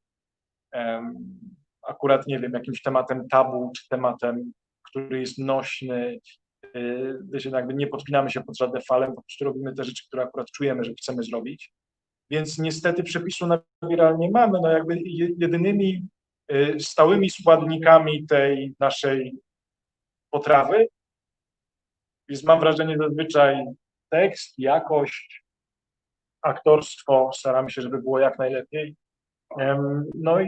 Speaker 2: akurat, nie wiem, jakimś tematem tabu, czy tematem, który jest nośny. Jakby nie podpinamy się pod żadne fale, po prostu robimy te rzeczy, które akurat czujemy, że chcemy zrobić. Więc niestety przepisu na viral nie mamy. No jakby jedynymi stałymi składnikami tej naszej potrawy jest, mam wrażenie, zazwyczaj tekst, jakość, aktorstwo. Staramy się, żeby było jak najlepiej. No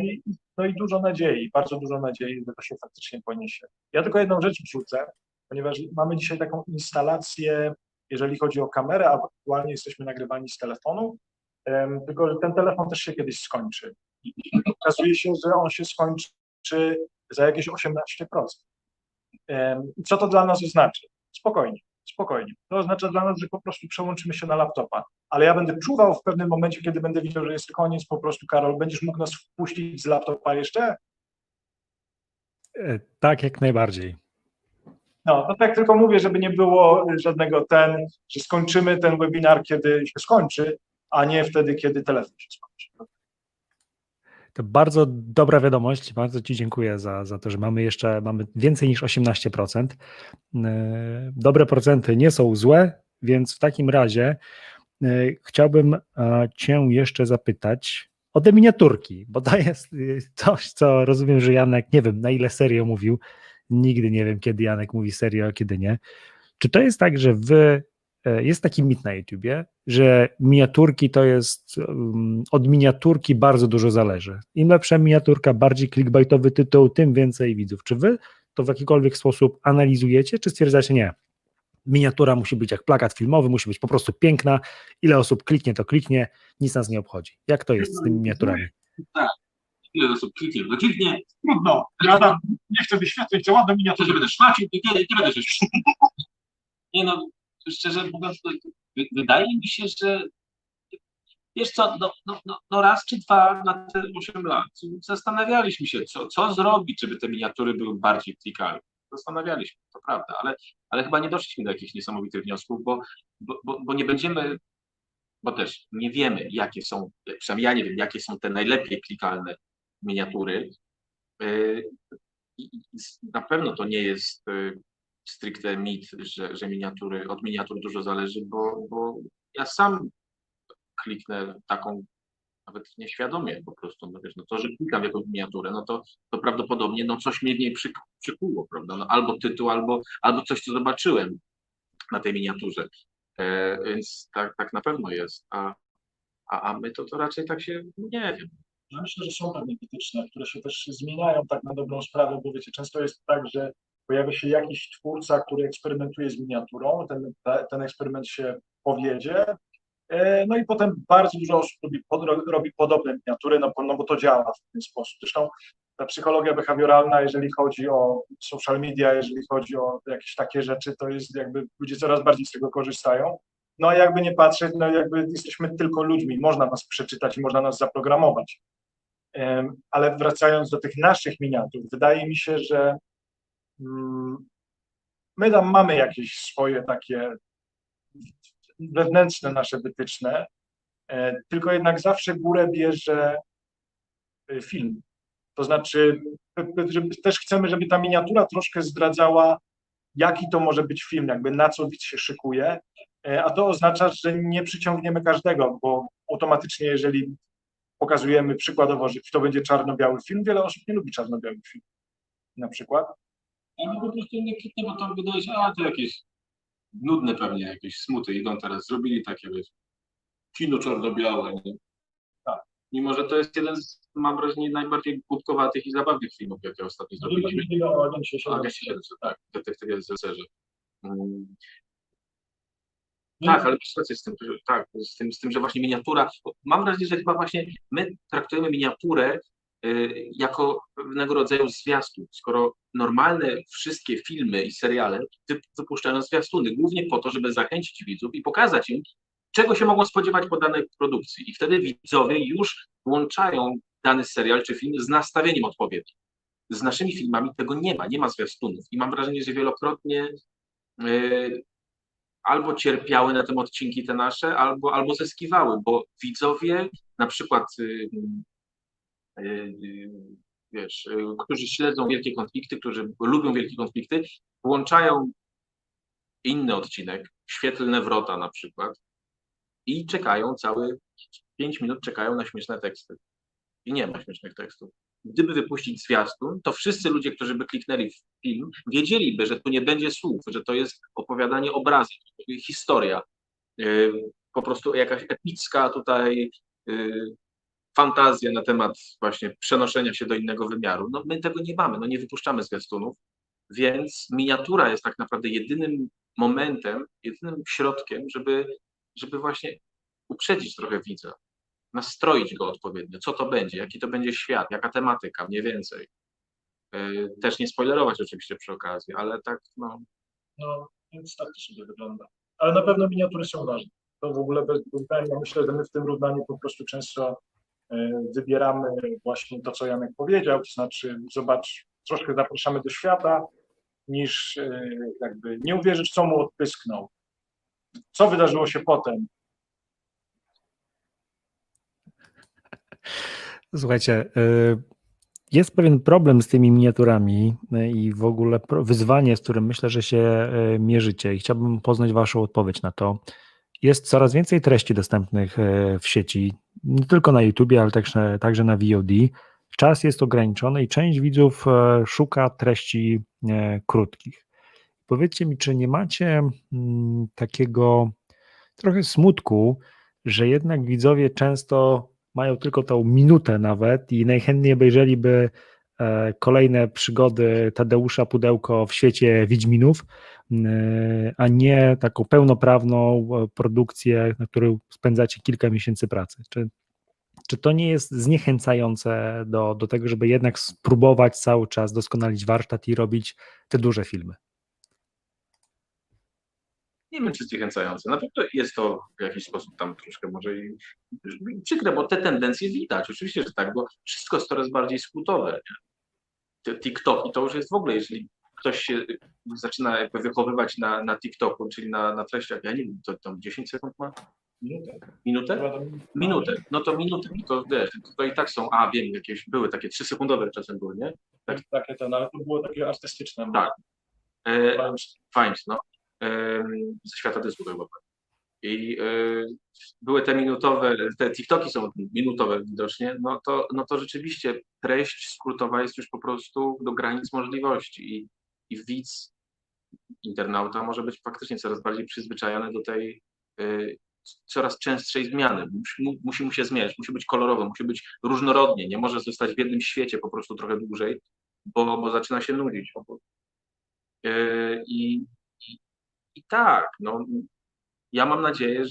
Speaker 2: i dużo nadziei, bardzo dużo nadziei, że to się faktycznie poniesie. Ja tylko jedną rzecz wrzucę, ponieważ mamy dzisiaj taką instalację, jeżeli chodzi o kamerę, a aktualnie jesteśmy nagrywani z telefonu, tylko że ten telefon też się kiedyś skończy. I okazuje się, że on się skończy za jakieś 18%. I co to dla nas oznacza? Spokojnie, spokojnie. To oznacza dla nas, że po prostu przełączymy się na laptopa. Ale ja będę czuwał w pewnym momencie, kiedy będę widział, że jest koniec, po prostu, Karol, będziesz mógł nas wpuścić z laptopa jeszcze?
Speaker 1: Tak, jak najbardziej.
Speaker 2: No, to tak tylko mówię, żeby nie było żadnego że skończymy ten webinar, kiedy się skończy, a nie wtedy, kiedy telefon się skończy.
Speaker 1: To bardzo dobra wiadomość. Bardzo Ci dziękuję za to, że mamy więcej niż 18%. Dobre procenty nie są złe, więc w takim razie chciałbym Cię jeszcze zapytać o te miniaturki, bo to jest coś, co rozumiem, że Janek, nie wiem na ile serio mówił, nigdy nie wiem, kiedy Janek mówi serio, a kiedy nie. Czy to jest tak, że jest taki mit na YouTubie, że miniaturki to jest, od miniaturki bardzo dużo zależy. Im lepsza miniaturka, bardziej clickbaitowy tytuł, tym więcej widzów. Czy wy to w jakikolwiek sposób analizujecie, czy stwierdzacie nie? Miniatura musi być jak plakat filmowy, musi być po prostu piękna, ile osób kliknie, to kliknie, nic nas nie obchodzi. Jak to jest z tymi miniaturami?
Speaker 3: Tak, ile osób kliknie, to kliknie.
Speaker 2: Trudno, ja tam nie chcę wyświetlić, chcę ładną
Speaker 3: To,
Speaker 2: miniaturę.
Speaker 3: że będę szmacił, i kiedy będziesz. Nie no, szczerze mówiąc, wydaje mi się, że wiesz co, no raz czy dwa na te 8 lat zastanawialiśmy się, co zrobić, żeby te miniatury były bardziej klikalne. Zastanawialiśmy, to prawda, ale chyba nie doszliśmy do jakichś niesamowitych wniosków, bo nie będziemy, bo też nie wiemy, jakie są, przynajmniej ja nie wiem, jakie są te najlepiej klikalne miniatury. I na pewno to nie jest stricte mit, że od miniatur dużo zależy, bo ja sam kliknę taką nawet nieświadomie po prostu, no wiesz, no to, że klikam w jakąś miniaturę, no to prawdopodobnie no coś mnie w niej przykuło, prawda, no albo tytuł, albo coś, co zobaczyłem na tej miniaturze, więc tak na pewno jest, a my to raczej tak się, nie wiem.
Speaker 2: Ja myślę, że są pewne wytyczne, które się też zmieniają tak na dobrą sprawę, bo wiecie, często jest tak, że pojawia się jakiś twórca, który eksperymentuje z miniaturą, ten eksperyment się powiedzie, no i potem bardzo dużo osób robi podobne miniatury, no bo to działa w ten sposób. Zresztą ta psychologia behawioralna, jeżeli chodzi o social media, jeżeli chodzi o jakieś takie rzeczy, to jest jakby ludzie coraz bardziej z tego korzystają. No a jakby nie patrzeć, no jakby jesteśmy tylko ludźmi, można nas przeczytać i można nas zaprogramować. Ale wracając do tych naszych miniatur, wydaje mi się, że my tam mamy jakieś swoje takie wewnętrzne nasze wytyczne, tylko jednak zawsze górę bierze film. To znaczy, też chcemy, żeby ta miniatura troszkę zdradzała, jaki to może być film, jakby na co widz się szykuje, a to oznacza, że nie przyciągniemy każdego, bo automatycznie, jeżeli pokazujemy przykładowo, że to będzie czarno-biały film, wiele osób nie lubi czarno-białych filmów, na przykład.
Speaker 3: Albo po prostu nie kliknę, bo tam wydaje się, a to jakieś nudne pewnie, jakieś smuty idą teraz, zrobili takie, wiesz, kino czarno-białe, nie?
Speaker 2: Tak.
Speaker 3: Mimo, że to jest jeden z, mam wrażenie, najbardziej głupkowatych i zabawnych filmów, jakie ostatnio zrobiliśmy.
Speaker 2: Drugiego o agencie
Speaker 3: O Agencie
Speaker 2: 700.
Speaker 3: 700, tak, detektywie ZSR-ze.
Speaker 2: No
Speaker 3: Tak, ale masz rację z tym, że, tak, z tym, że właśnie miniatura, bo mam wrażenie, że chyba właśnie my traktujemy miniaturę jako pewnego rodzaju zwiastun, skoro normalne wszystkie filmy i seriale wypuszczają zwiastuny, głównie po to, żeby zachęcić widzów i pokazać im, czego się mogą spodziewać po danej produkcji. I wtedy widzowie już włączają dany serial czy film z nastawieniem odpowiednim. Z naszymi filmami tego nie ma zwiastunów. I mam wrażenie, że wielokrotnie albo cierpiały na tym odcinki te nasze, albo zyskiwały, bo widzowie na przykład wiesz, którzy śledzą wielkie konflikty, którzy lubią wielkie konflikty, włączają inny odcinek, Świetlne Wrota na przykład i czekają całe 5 minut czekają na śmieszne teksty. I nie ma śmiesznych tekstów. Gdyby wypuścić zwiastun, to wszyscy ludzie, którzy by kliknęli w film, wiedzieliby, że tu nie będzie słów, że to jest opowiadanie obrazu, historia, po prostu jakaś epicka tutaj fantazja na temat właśnie przenoszenia się do innego wymiaru. No my tego nie mamy, no nie wypuszczamy zwiastunów, więc miniatura jest tak naprawdę jedynym momentem, jedynym środkiem, żeby właśnie uprzedzić trochę widza, nastroić go odpowiednio, co to będzie, jaki to będzie świat, jaka tematyka, mniej więcej. Też nie spoilerować oczywiście przy okazji, ale tak, no.
Speaker 2: No, więc tak to sobie wygląda. Ale na pewno miniatury są ważne. To w ogóle bez równania. Myślę, że my w tym równaniu po prostu często wybieramy właśnie to, co Janek powiedział, to znaczy zobacz, troszkę zapraszamy do świata, niż jakby nie uwierzysz, co mu odpysknął. Co wydarzyło się potem?
Speaker 1: Słuchajcie, jest pewien problem z tymi miniaturami i w ogóle wyzwanie, z którym myślę, że się mierzycie i chciałbym poznać waszą odpowiedź na to. Jest coraz więcej treści dostępnych w sieci, nie tylko na YouTubie, ale także na VOD. Czas jest ograniczony i część widzów szuka treści krótkich. Powiedzcie mi, czy nie macie takiego trochę smutku, że jednak widzowie często mają tylko tą minutę nawet i najchętniej obejrzeliby kolejne przygody Tadeusza Pudełko w świecie Wiedźminów, a nie taką pełnoprawną produkcję, na którą spędzacie kilka miesięcy pracy. Czy to nie jest zniechęcające do tego, żeby jednak spróbować cały czas doskonalić warsztat i robić te duże filmy?
Speaker 3: Nie wiem, czy zniechęcające. Na pewno jest to w jakiś sposób tam troszkę może i przykre, bo te tendencje widać. Oczywiście, że tak, bo wszystko jest coraz bardziej skrótowe. Nie? Te TikToki to już jest w ogóle, jeżeli ktoś się zaczyna jakby wychowywać na TikToku, czyli na treściach, ja nie wiem, to tam 10 sekund ma? Minutę? Minutę. No to minutę, to wiesz, to i tak są, wiem, jakieś były takie 3-sekundowe czasem były, nie?
Speaker 2: Tak, takie to, ale to było takie artystyczne.
Speaker 3: Tak. Fajnie, no. Ze świata dysku chyba. I były te minutowe, te TikToki są minutowe widocznie, no to rzeczywiście treść skrótowa jest już po prostu do granic możliwości i widz, internauta może być faktycznie coraz bardziej przyzwyczajony do tej coraz częstszej zmiany. Musi mu się zmieniać, musi być kolorowo, musi być różnorodnie, nie może zostać w jednym świecie po prostu trochę dłużej, bo zaczyna się nudzić. I tak, no, ja mam nadzieję,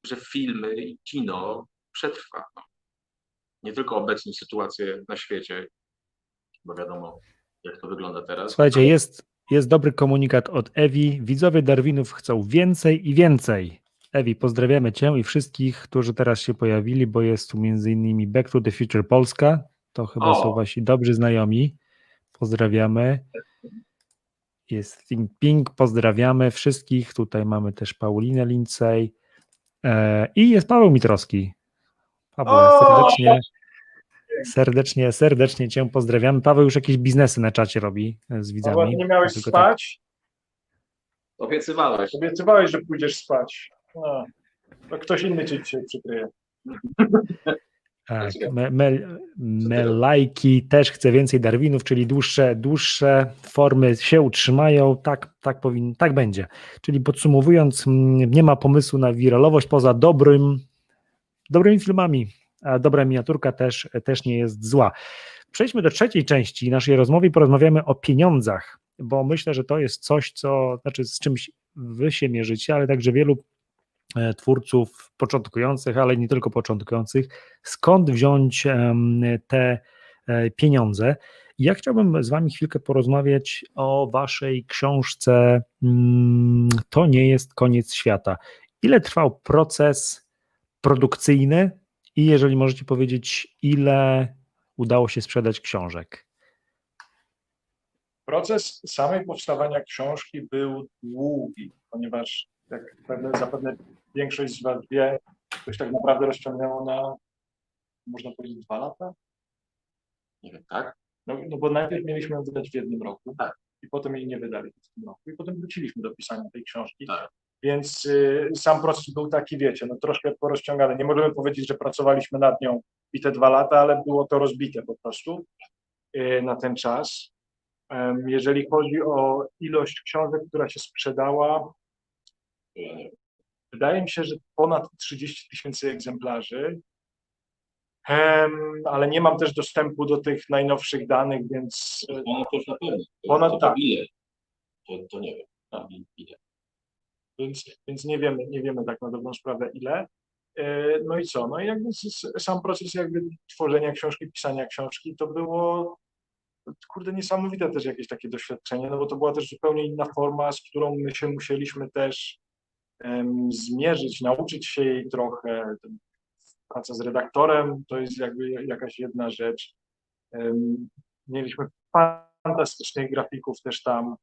Speaker 3: że filmy i kino przetrwa. No. Nie tylko obecną sytuację na świecie, bo wiadomo, jak to wygląda teraz.
Speaker 1: Słuchajcie, jest dobry komunikat od Ewi. Widzowie Darwinów chcą więcej i więcej. Ewi, pozdrawiamy Cię i wszystkich, którzy teraz się pojawili, bo jest tu m.in. Back to the Future Polska. To chyba są wasi dobrzy znajomi. Pozdrawiamy. Jest Think Pink, pozdrawiamy wszystkich. Tutaj mamy też Paulinę Lincej i jest Paweł Mitrowski. Paweł, serdecznie Cię pozdrawiamy. Paweł już jakieś biznesy na czacie robi z widzami.
Speaker 2: Paweł, nie miałeś spać?
Speaker 3: Tak.
Speaker 2: Obiecywałeś, że pójdziesz spać. No, to ktoś inny cię dzisiaj przykryje.
Speaker 1: Tak, Melajki też chce więcej Darwinów, czyli dłuższe formy się utrzymają, tak będzie. Czyli podsumowując, nie ma pomysłu na wiralowość poza dobrymi filmami, a dobra miniaturka też nie jest zła. Przejdźmy do trzeciej części naszej rozmowy i porozmawiamy o pieniądzach, bo myślę, że to jest coś, z czymś wy się mierzycie, ale także wielu twórców początkujących, ale nie tylko początkujących, skąd wziąć te pieniądze. Ja chciałbym z wami chwilkę porozmawiać o waszej książce To nie jest koniec świata. Ile trwał proces produkcyjny i jeżeli możecie powiedzieć, ile udało się sprzedać książek?
Speaker 2: Proces samej powstawania książki był długi, ponieważ jak zapewne większość z was wie, to się tak naprawdę rozciągnęło na, można powiedzieć, 2 lata.
Speaker 3: Nie wiem, tak?
Speaker 2: No bo najpierw mieliśmy ją wydać w jednym roku, tak, i potem jej nie wydali w tym roku. I potem wróciliśmy do pisania tej książki.
Speaker 3: Tak.
Speaker 2: Więc sam proces był taki, wiecie, no troszkę porozciągany. Nie możemy powiedzieć, że pracowaliśmy nad nią i te 2 lata, ale było to rozbite po prostu na ten czas. Jeżeli chodzi o ilość książek, która się sprzedała, wydaje mi się, że ponad 30 000 egzemplarzy, ale nie mam też dostępu do tych najnowszych danych, więc
Speaker 3: No to już na pewno.
Speaker 2: Ponad tak.
Speaker 3: Ile? To nie wiem. Ile.
Speaker 2: Więc nie wiemy tak na dobrą sprawę ile. No i co? No i jakby sam proces jakby tworzenia książki, pisania książki, to było niesamowite też jakieś takie doświadczenie, no bo to była też zupełnie inna forma, z którą my się musieliśmy też zmierzyć, nauczyć się jej trochę. Praca z redaktorem to jest jakby jakaś jedna rzecz. Mieliśmy fantastycznych grafików też tam,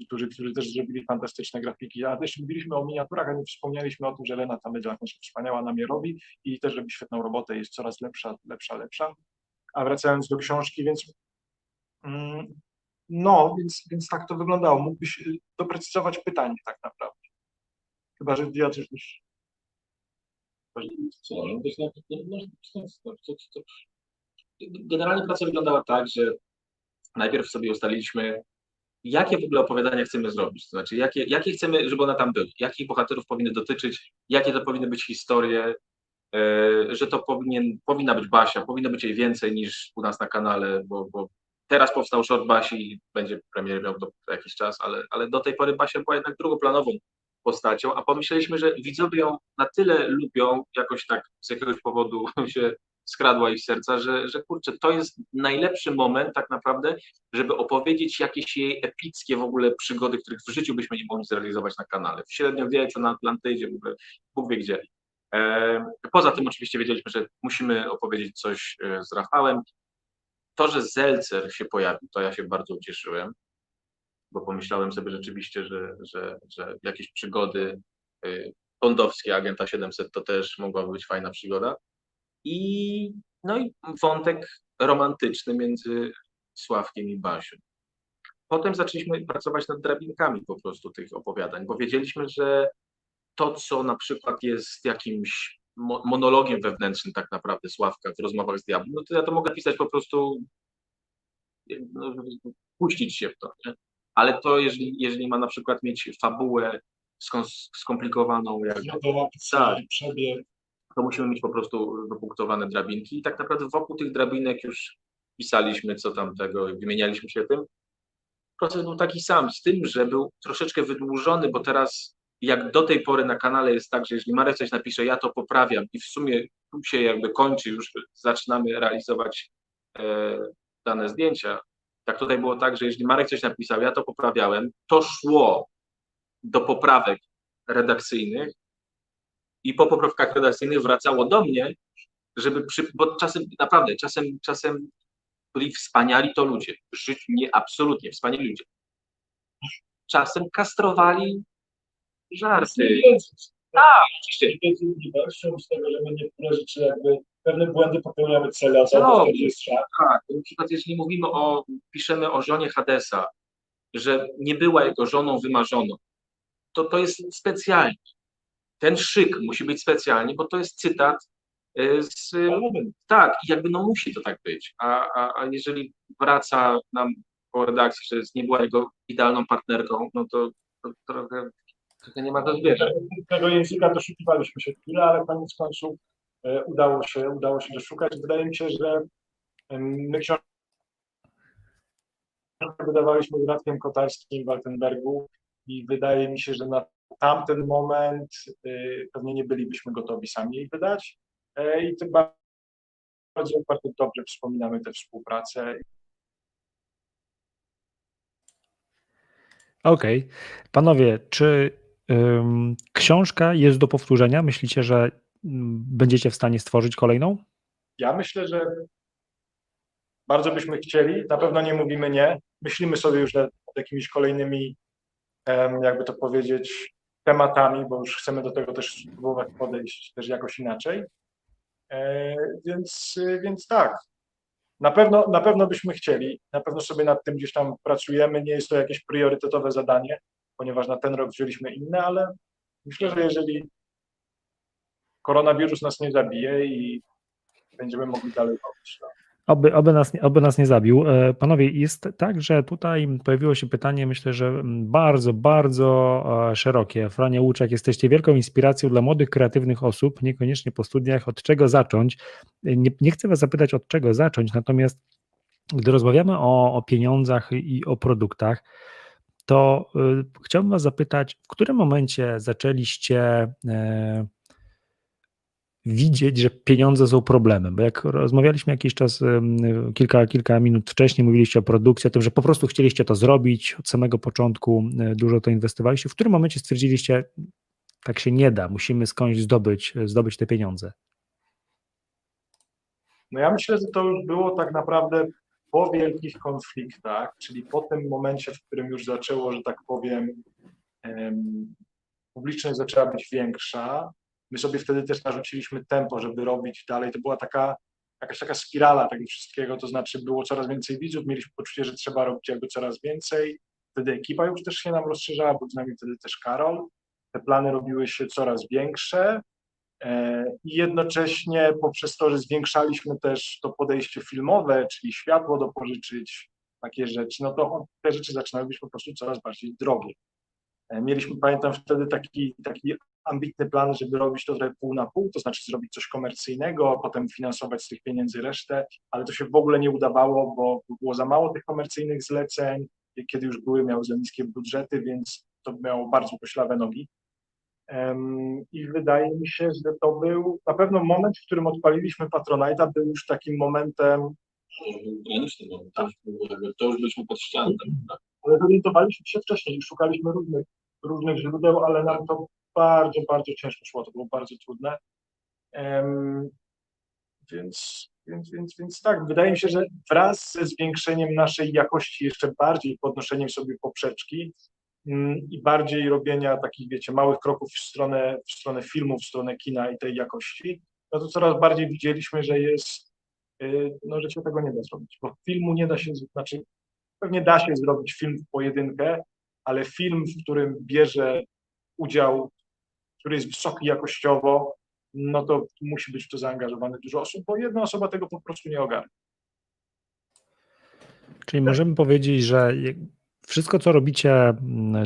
Speaker 2: którzy też zrobili fantastyczne grafiki, a też mówiliśmy o miniaturach, a nie wspomnieliśmy o tym, że Lena Tamydlak nasza wspaniała nam je robi i też robi świetną robotę, jest coraz lepsza. A wracając do książki, więc tak to wyglądało. Mógłbyś doprecyzować pytanie tak naprawdę. Chyba, że ja coś już...
Speaker 3: Generalnie praca wyglądała tak, że najpierw sobie ustaliliśmy, jakie w ogóle opowiadania chcemy zrobić, to znaczy jakie chcemy, żeby one tam były, jakich bohaterów powinny dotyczyć, jakie to powinny być historie, że to powinna być Basia, powinno być jej więcej niż u nas na kanale, bo teraz powstał short Basi i będzie premier miał to jakiś czas, ale do tej pory Basia była jednak drugoplanową postacią, a pomyśleliśmy, że widzowie ją na tyle lubią, jakoś tak z jakiegoś powodu się skradła ich serca, że kurczę, to jest najlepszy moment tak naprawdę, żeby opowiedzieć jakieś jej epickie w ogóle przygody, których w życiu byśmy nie mogli zrealizować na kanale. W średniowieczu, na Atlantydzie, w ogóle Bóg wie gdzie. Poza tym oczywiście wiedzieliśmy, że musimy opowiedzieć coś z Rafałem. To, że Zelcer się pojawił, to ja się bardzo ucieszyłem, bo pomyślałem sobie rzeczywiście, że jakieś przygody bondowskie Agenta 700 to też mogłaby być fajna przygoda. No i wątek romantyczny między Sławkiem i Basią. Potem zaczęliśmy pracować nad drabinkami po prostu tych opowiadań, bo wiedzieliśmy, że to, co na przykład jest jakimś monologiem wewnętrznym tak naprawdę Sławka w rozmowach z diabłem, no to ja to mogę pisać po prostu, puścić się w to, nie? Ale to, jeżeli ma na przykład mieć fabułę skomplikowaną, to musimy mieć po prostu wypunktowane drabinki i tak naprawdę wokół tych drabinek już pisaliśmy co tamtego, wymienialiśmy się tym. Proces był taki sam, z tym, że był troszeczkę wydłużony, bo teraz jak do tej pory na kanale jest tak, że jeżeli Marek coś napisze, ja to poprawiam i w sumie tu się jakby kończy, już zaczynamy realizować dane zdjęcia. Tak tutaj było tak, że jeżeli Marek coś napisał, ja to poprawiałem, to szło do poprawek redakcyjnych i po poprawkach redakcyjnych wracało do mnie, bo czasem byli wspaniali to ludzie, absolutnie wspaniali ludzie. Czasem kastrowali żarty. Tak, oczywiście.
Speaker 2: Z tego, że my niektóre rzeczy jakby pewne błędy popełniamy celowo.
Speaker 3: Tak, na przykład jeżeli piszemy o żonie Hadesa, że nie była jego żoną wymarzoną, to jest specjalnie. Ten szyk musi być specjalnie, bo to jest cytat Tak, i jakby no musi to tak być. A jeżeli wraca nam po redakcji, że nie była jego idealną partnerką, no to trochę nie ma to zwierzę.
Speaker 2: Tego języka doszukiwaliśmy się chwilę, ale koniec końców udało się doszukać. Wydaje mi się, że my książkę wydawaliśmy z Radkiem Kotarskim w Waltenbergu i wydaje mi się, że na tamten moment pewnie nie bylibyśmy gotowi sami jej wydać i tym bardziej bardzo dobrze wspominamy tę współpracę.
Speaker 1: Okej. Panowie, czy książka jest do powtórzenia? Myślicie, że będziecie w stanie stworzyć kolejną?
Speaker 2: Ja myślę, że bardzo byśmy chcieli, na pewno nie mówimy nie. Myślimy sobie już nad jakimiś kolejnymi, jakby to powiedzieć, tematami, bo już chcemy do tego też spróbować podejść też jakoś inaczej. Więc tak, na pewno byśmy chcieli, na pewno sobie nad tym gdzieś tam pracujemy. Nie jest to jakieś priorytetowe zadanie, ponieważ na ten rok wzięliśmy inne, ale myślę, że jeżeli koronawirus nas nie zabije i będziemy mogli dalej robić, to
Speaker 1: Oby nas nie zabił. Panowie, jest tak, że tutaj pojawiło się pytanie, myślę, że bardzo, bardzo szerokie. Frania Łuczak, jesteście wielką inspiracją dla młodych, kreatywnych osób, niekoniecznie po studiach, od czego zacząć. Nie chcę was zapytać, od czego zacząć, natomiast gdy rozmawiamy o pieniądzach i o produktach, to chciałbym was zapytać, w którym momencie zaczęliście widzieć, że pieniądze są problemem, bo jak rozmawialiśmy jakiś czas, kilka minut wcześniej, mówiliście o produkcji, o tym, że po prostu chcieliście to zrobić od samego początku, dużo to inwestowaliście. W którym momencie stwierdziliście, tak się nie da, musimy skądś zdobyć te pieniądze?
Speaker 2: no ja myślę, że to już było tak naprawdę po wielkich konfliktach, czyli po tym momencie, w którym już zaczęło, że tak powiem, publiczność zaczęła być większa. My sobie wtedy też narzuciliśmy tempo, żeby robić dalej. To była jakaś taka spirala tego wszystkiego, to znaczy było coraz więcej widzów, mieliśmy poczucie, że trzeba robić jakby coraz więcej. Wtedy ekipa już też się nam rozszerzała, był z nami wtedy też Karol. Te plany robiły się coraz większe i jednocześnie poprzez to, że zwiększaliśmy też to podejście filmowe, czyli światło dopożyczyć, takie rzeczy, no to te rzeczy zaczynały być po prostu coraz bardziej drogie. Mieliśmy, pamiętam, wtedy taki ambitny plan, żeby robić to trochę pół na pół, to znaczy zrobić coś komercyjnego, a potem finansować z tych pieniędzy resztę, ale to się w ogóle nie udawało, bo było za mało tych komercyjnych zleceń, kiedy już miały za niskie budżety, więc to miało bardzo koślawe nogi. I wydaje mi się, że to był na pewno moment, w którym odpaliliśmy Patronite'a, był już takim momentem.
Speaker 3: To już byliśmy pod ścianą.
Speaker 2: Ale zorientowaliśmy się wcześniej, szukaliśmy różnych źródeł, ale nam to bardzo, bardzo ciężko szło, to było bardzo trudne. Więc tak, wydaje mi się, że wraz ze zwiększeniem naszej jakości, jeszcze bardziej podnoszeniem sobie poprzeczki i bardziej robienia takich, wiecie, małych kroków w stronę filmu, w stronę kina i tej jakości, no to coraz bardziej widzieliśmy, że że się tego nie da zrobić, bo filmu nie da się, znaczy pewnie da się zrobić film w pojedynkę, ale film, w którym bierze udział, który jest wysoki jakościowo, no to musi być w to zaangażowane dużo osób, bo jedna osoba tego po prostu nie ogarnie.
Speaker 1: Czyli możemy powiedzieć, że wszystko, co robicie,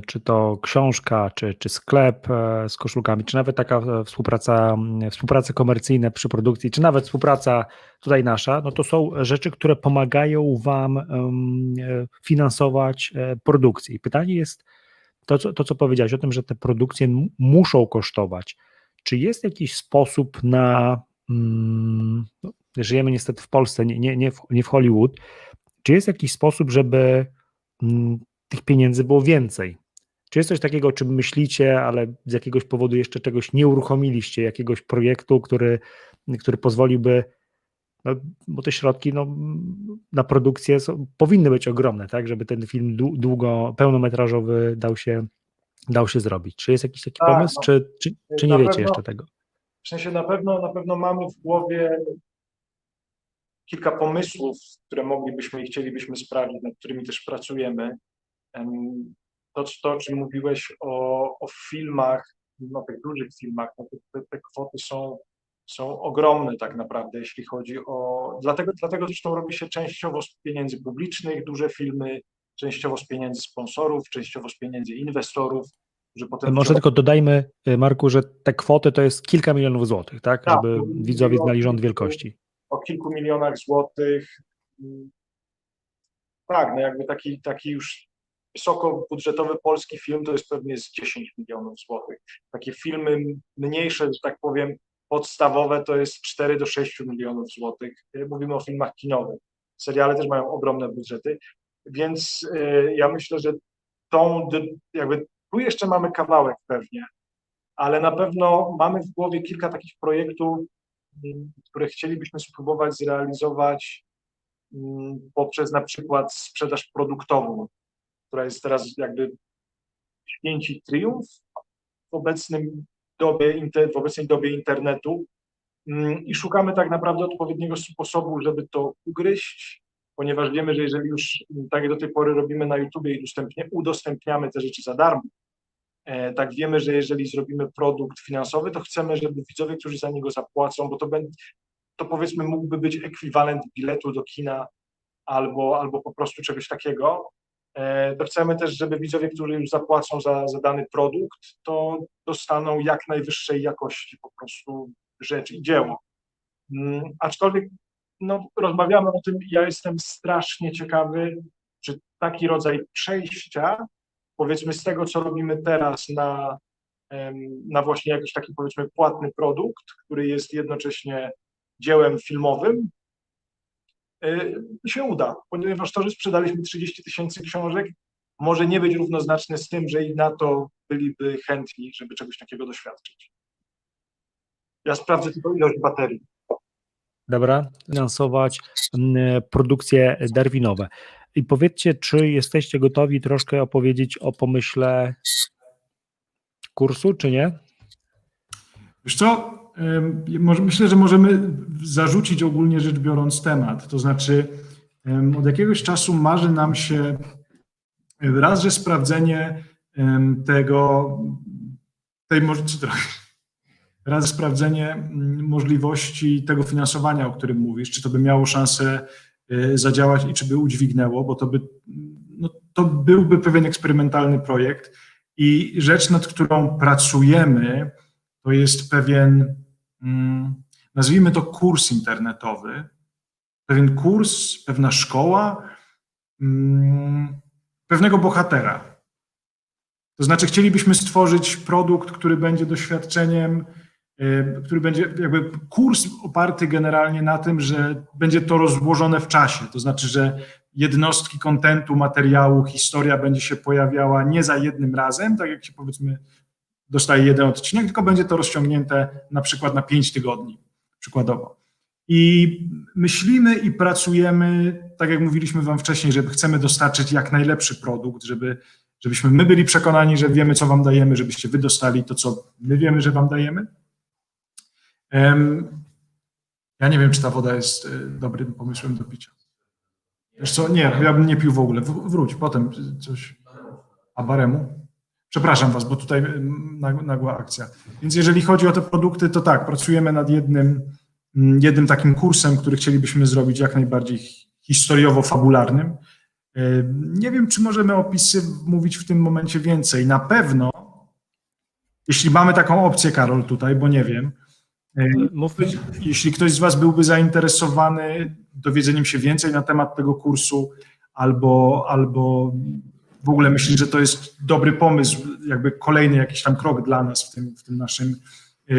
Speaker 1: czy to książka, czy sklep z koszulkami, czy nawet taka współpraca komercyjna przy produkcji, czy nawet współpraca tutaj nasza, no to są rzeczy, które pomagają wam finansować produkcję. I pytanie jest to, co powiedziałeś o tym, że te produkcje muszą kosztować. Czy jest jakiś sposób na, żyjemy niestety w Polsce, nie w Hollywood, czy jest jakiś sposób, żeby tych pieniędzy było więcej? Czy jest coś takiego, o czym myślicie, ale z jakiegoś powodu jeszcze czegoś nie uruchomiliście, jakiegoś projektu, który pozwoliłby, no, bo te środki na produkcję powinny być ogromne, tak, żeby ten film pełnometrażowy dał się zrobić. Czy jest jakiś taki pomysł, czy nie wiecie jeszcze tego?
Speaker 2: W sensie na pewno mamy w głowie kilka pomysłów, które moglibyśmy i chcielibyśmy sprawdzić, nad którymi też pracujemy. To, o czym mówiłeś o filmach, tych dużych filmach, no te kwoty są ogromne tak naprawdę, jeśli chodzi o... Dlatego zresztą robi się częściowo z pieniędzy publicznych duże filmy, częściowo z pieniędzy sponsorów, częściowo z pieniędzy inwestorów, że potem...
Speaker 1: Może tylko dodajmy, Marku, że te kwoty to jest kilka milionów złotych, tak?
Speaker 2: Tak,
Speaker 1: Żeby widzowie znali rząd wielkości.
Speaker 2: O kilku milionach złotych. Tak, no jakby taki już wysokobudżetowy polski film to jest pewnie z 10 milionów złotych. Takie filmy mniejsze, że tak powiem, podstawowe to jest 4 do 6 milionów złotych. Mówimy o filmach kinowych. Seriale też mają ogromne budżety, więc ja myślę, że jakby tu jeszcze mamy kawałek pewnie, ale na pewno mamy w głowie kilka takich projektów, które chcielibyśmy spróbować zrealizować poprzez na przykład sprzedaż produktową, która jest teraz jakby święci triumf w obecnej dobie internetu i szukamy tak naprawdę odpowiedniego sposobu, żeby to ugryźć, ponieważ wiemy, że jeżeli już tak jak do tej pory robimy na YouTubie i udostępniamy te rzeczy za darmo, tak wiemy, że jeżeli zrobimy produkt finansowy, to chcemy, żeby widzowie, którzy za niego zapłacą, bo to powiedzmy mógłby być ekwiwalent biletu do kina albo po prostu czegoś takiego, to chcemy też, żeby widzowie, którzy już zapłacą za dany produkt, to dostaną jak najwyższej jakości po prostu rzecz i dzieło. Aczkolwiek rozmawiamy o tym, ja jestem strasznie ciekawy, czy taki rodzaj przejścia, powiedzmy z tego, co robimy teraz na właśnie jakiś taki powiedzmy płatny produkt, który jest jednocześnie dziełem filmowym, się uda, ponieważ to, że sprzedaliśmy 30 000 książek, może nie być równoznaczne z tym, że i na to byliby chętni, żeby czegoś takiego doświadczyć. Ja sprawdzę tylko ilość baterii.
Speaker 1: Dobra, finansować produkcje darwinowe. I powiedzcie, czy jesteście gotowi troszkę opowiedzieć o pomyśle kursu, czy nie?
Speaker 4: Wiesz co, myślę, że możemy zarzucić ogólnie rzecz biorąc temat. To znaczy od jakiegoś czasu marzy nam się raz, że sprawdzenie sprawdzenie możliwości tego finansowania, o którym mówisz, czy to by miało szansę zadziałać i czy by udźwignęło, bo to byłby pewien eksperymentalny projekt i rzecz, nad którą pracujemy, to jest pewien, nazwijmy to kurs internetowy, pewien kurs, pewna szkoła, pewnego bohatera. To znaczy chcielibyśmy stworzyć produkt, który będzie doświadczeniem, który będzie jakby kurs oparty generalnie na tym, że będzie to rozłożone w czasie. To znaczy, że jednostki kontentu, materiału, historia będzie się pojawiała nie za jednym razem, tak jak się powiedzmy dostaje jeden odcinek, tylko będzie to rozciągnięte na przykład na 5 tygodni, przykładowo. I myślimy i pracujemy, tak jak mówiliśmy wam wcześniej, że chcemy dostarczyć jak najlepszy produkt, żebyśmy my byli przekonani, że wiemy, co wam dajemy, żebyście wy dostali to, co my wiemy, że wam dajemy. Ja nie wiem, czy ta woda jest dobrym pomysłem do picia. Wiesz co, nie, ja bym nie pił w ogóle. Wróć, potem coś. A baremu? Przepraszam was, bo tutaj nagła akcja. Więc jeżeli chodzi o te produkty, to tak, pracujemy nad jednym takim kursem, który chcielibyśmy zrobić jak najbardziej historiowo-fabularnym. Nie wiem, czy możemy mówić w tym momencie więcej. Na pewno, jeśli mamy taką opcję, Karol, tutaj, bo nie wiem, jeśli ktoś z was byłby zainteresowany dowiedzeniem się więcej na temat tego kursu albo w ogóle myśli, że to jest dobry pomysł, jakby kolejny jakiś tam krok dla nas w tym naszym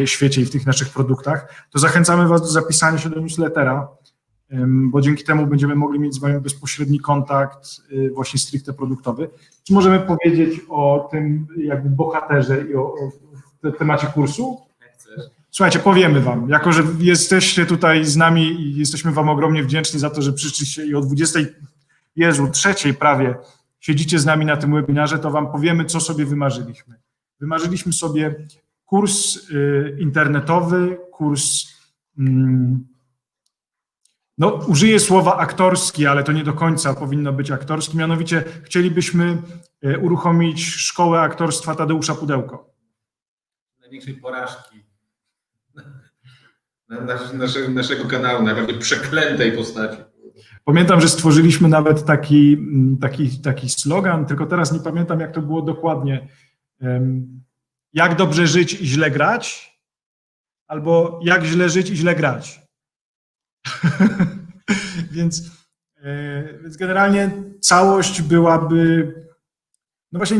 Speaker 4: świecie i w tych naszych produktach, to zachęcamy was do zapisania się do newslettera, bo dzięki temu będziemy mogli mieć z wami bezpośredni kontakt właśnie stricte produktowy. Czy możemy powiedzieć o tym jakby bohaterze i o temacie kursu? Słuchajcie, powiemy wam, jako że jesteście tutaj z nami i jesteśmy wam ogromnie wdzięczni za to, że przyszliście i o 3:00 prawie siedzicie z nami na tym webinarze, to wam powiemy, co sobie wymarzyliśmy. Wymarzyliśmy sobie kurs internetowy, kurs, użyję słowa aktorski, ale to nie do końca powinno być aktorski, mianowicie chcielibyśmy uruchomić szkołę aktorstwa Tadeusza Pudełko.
Speaker 5: Największej porażki. naszego kanału, najbardziej przeklętej postaci.
Speaker 4: Pamiętam, że stworzyliśmy nawet taki slogan, tylko teraz nie pamiętam, jak to było dokładnie. Jak dobrze żyć i źle grać, albo jak źle żyć i źle grać. Więc generalnie całość byłaby, no właśnie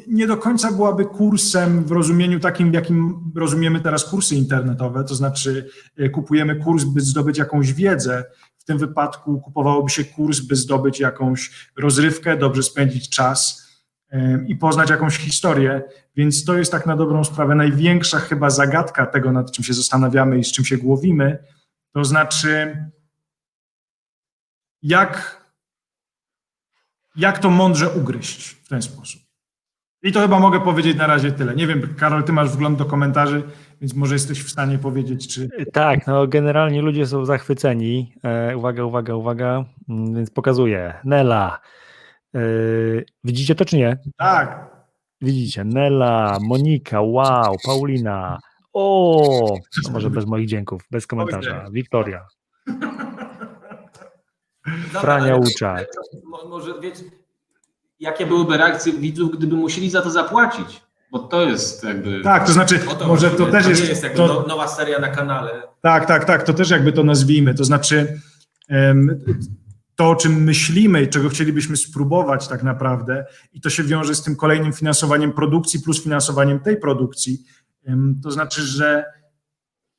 Speaker 4: nie do końca byłaby kursem w rozumieniu takim, w jakim rozumiemy teraz kursy internetowe, to znaczy kupujemy kurs, by zdobyć jakąś wiedzę. W tym wypadku kupowałoby się kurs, by zdobyć jakąś rozrywkę, dobrze spędzić czas i poznać jakąś historię, więc to jest tak na dobrą sprawę największa chyba zagadka tego, nad czym się zastanawiamy i z czym się głowimy, to znaczy jak to mądrze ugryźć w ten sposób. I to chyba mogę powiedzieć na razie tyle. Nie wiem, Karol, ty masz wgląd do komentarzy, więc może jesteś w stanie powiedzieć, czy...
Speaker 1: Tak, no generalnie ludzie są zachwyceni. Uwaga, więc pokazuję. Nela. Widzicie to czy nie?
Speaker 4: Tak.
Speaker 1: Widzicie, Nela, Monika, wow, Paulina. O, no może bez moich dzięków, bez komentarza. Wiktoria. Frania Łuczak.
Speaker 6: Może wiecie, jakie byłyby reakcje widzów, gdyby musieli za to zapłacić? Bo to jest jakby...
Speaker 4: Tak, to znaczy, może to też
Speaker 6: nie
Speaker 4: jest...
Speaker 6: jest jakby
Speaker 4: to,
Speaker 6: nowa seria na kanale.
Speaker 4: tak, to też jakby to nazwijmy, to znaczy to, o czym myślimy i czego chcielibyśmy spróbować tak naprawdę i to się wiąże z tym kolejnym finansowaniem produkcji plus finansowaniem tej produkcji, to znaczy, że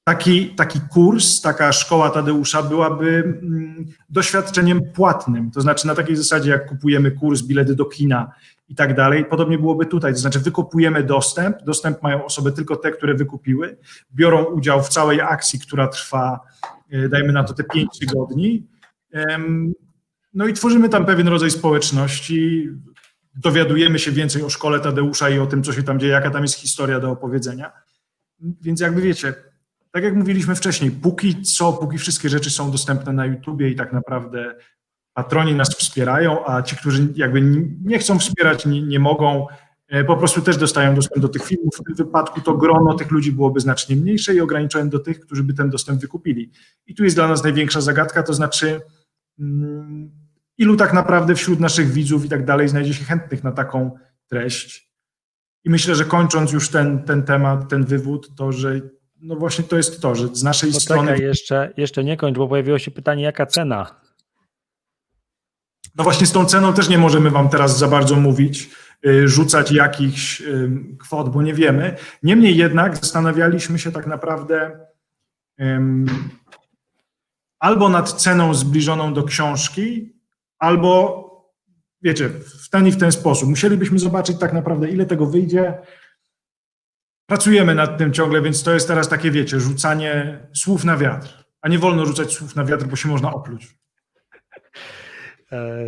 Speaker 4: taki kurs, taka szkoła Tadeusza byłaby doświadczeniem płatnym, to znaczy na takiej zasadzie, jak kupujemy kurs, bilety do kina i tak dalej, podobnie byłoby tutaj, to znaczy wykupujemy dostęp mają osoby tylko te, które wykupiły, biorą udział w całej akcji, która trwa, dajmy na to te 5 tygodni, no i tworzymy tam pewien rodzaj społeczności, dowiadujemy się więcej o szkole Tadeusza i o tym, co się tam dzieje, jaka tam jest historia do opowiedzenia, więc jakby wiecie, tak jak mówiliśmy wcześniej, póki wszystkie rzeczy są dostępne na YouTubie i tak naprawdę patroni nas wspierają, a ci, którzy jakby nie chcą wspierać, nie mogą, po prostu też dostają dostęp do tych filmów. W tym wypadku to grono tych ludzi byłoby znacznie mniejsze i ograniczone do tych, którzy by ten dostęp wykupili. I tu jest dla nas największa zagadka, to znaczy ilu tak naprawdę wśród naszych widzów i tak dalej znajdzie się chętnych na taką treść. I myślę, że kończąc już ten temat, ten wywód, to że no właśnie to jest to, że z naszej strony...
Speaker 1: Jeszcze nie kończ, bo pojawiło się pytanie, jaka cena?
Speaker 4: No właśnie z tą ceną też nie możemy wam teraz za bardzo mówić, rzucać jakichś kwot, bo nie wiemy. Niemniej jednak zastanawialiśmy się tak naprawdę albo nad ceną zbliżoną do książki, albo wiecie, w ten i w ten sposób. Musielibyśmy zobaczyć tak naprawdę, ile tego wyjdzie. Pracujemy nad tym ciągle, więc to jest teraz takie, wiecie, rzucanie słów na wiatr. A nie wolno rzucać słów na wiatr, bo się można opluć.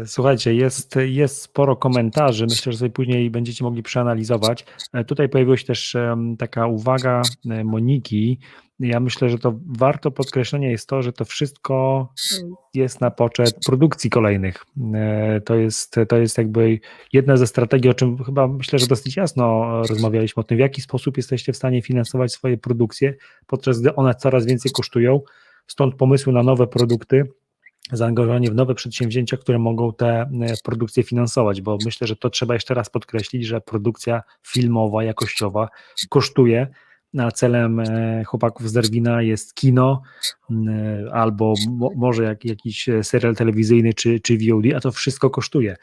Speaker 1: Słuchajcie, jest sporo komentarzy, myślę, że sobie później będziecie mogli przeanalizować. Tutaj pojawiła się też taka uwaga Moniki. Ja myślę, że to warto podkreślenia jest to, że to wszystko jest na poczet produkcji kolejnych. To jest jakby jedna ze strategii, o czym chyba myślę, że dosyć jasno rozmawialiśmy o tym, w jaki sposób jesteście w stanie finansować swoje produkcje, podczas gdy one coraz więcej kosztują, stąd pomysły na nowe produkty, zaangażowanie w nowe przedsięwzięcia, które mogą te produkcje finansować, bo myślę, że to trzeba jeszcze raz podkreślić, że produkcja filmowa, jakościowa kosztuje, a celem chłopaków z Darwina jest kino albo może jakiś serial telewizyjny czy VOD, a to wszystko kosztuje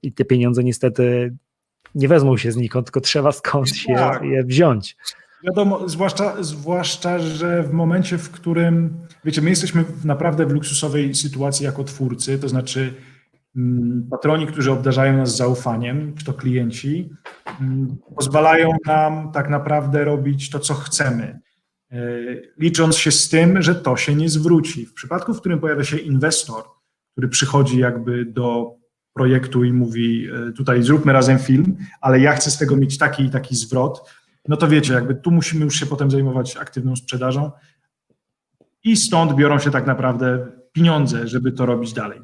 Speaker 1: i te pieniądze niestety nie wezmą się znikąd, tylko trzeba skądś je wziąć.
Speaker 4: Wiadomo, zwłaszcza, że w momencie, w którym, wiecie, my jesteśmy naprawdę w luksusowej sytuacji jako twórcy, to znaczy patroni, którzy obdarzają nas zaufaniem, czy to klienci, pozwalają nam tak naprawdę robić to, co chcemy, licząc się z tym, że to się nie zwróci. W przypadku, w którym pojawia się inwestor, który przychodzi jakby do projektu i mówi, tutaj zróbmy razem film, ale ja chcę z tego mieć taki i taki zwrot, no to wiecie, jakby tu musimy już się potem zajmować aktywną sprzedażą i stąd biorą się tak naprawdę pieniądze, żeby to robić dalej.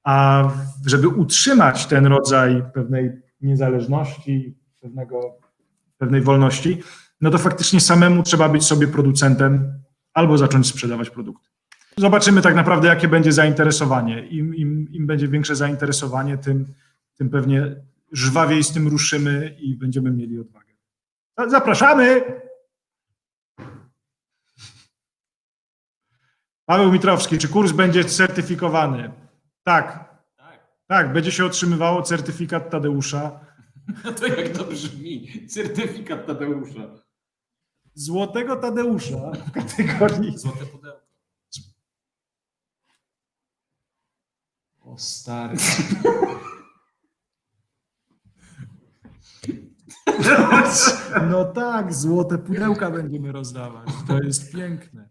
Speaker 4: A żeby utrzymać ten rodzaj pewnej niezależności, pewnej wolności, no to faktycznie samemu trzeba być sobie producentem, albo zacząć sprzedawać produkty. Zobaczymy tak naprawdę, jakie będzie zainteresowanie. Im będzie większe zainteresowanie, tym pewnie żwawiej z tym ruszymy i będziemy mieli odwagę. Zapraszamy! Paweł Mitrowski, czy kurs będzie certyfikowany? Tak. Tak, będzie się otrzymywało certyfikat Tadeusza.
Speaker 6: No to jak to brzmi? Certyfikat Tadeusza.
Speaker 4: Złotego Tadeusza w kategorii.
Speaker 6: Złote pudełko.
Speaker 4: O stary. No tak, złote pudełka będziemy rozdawać. To jest piękne.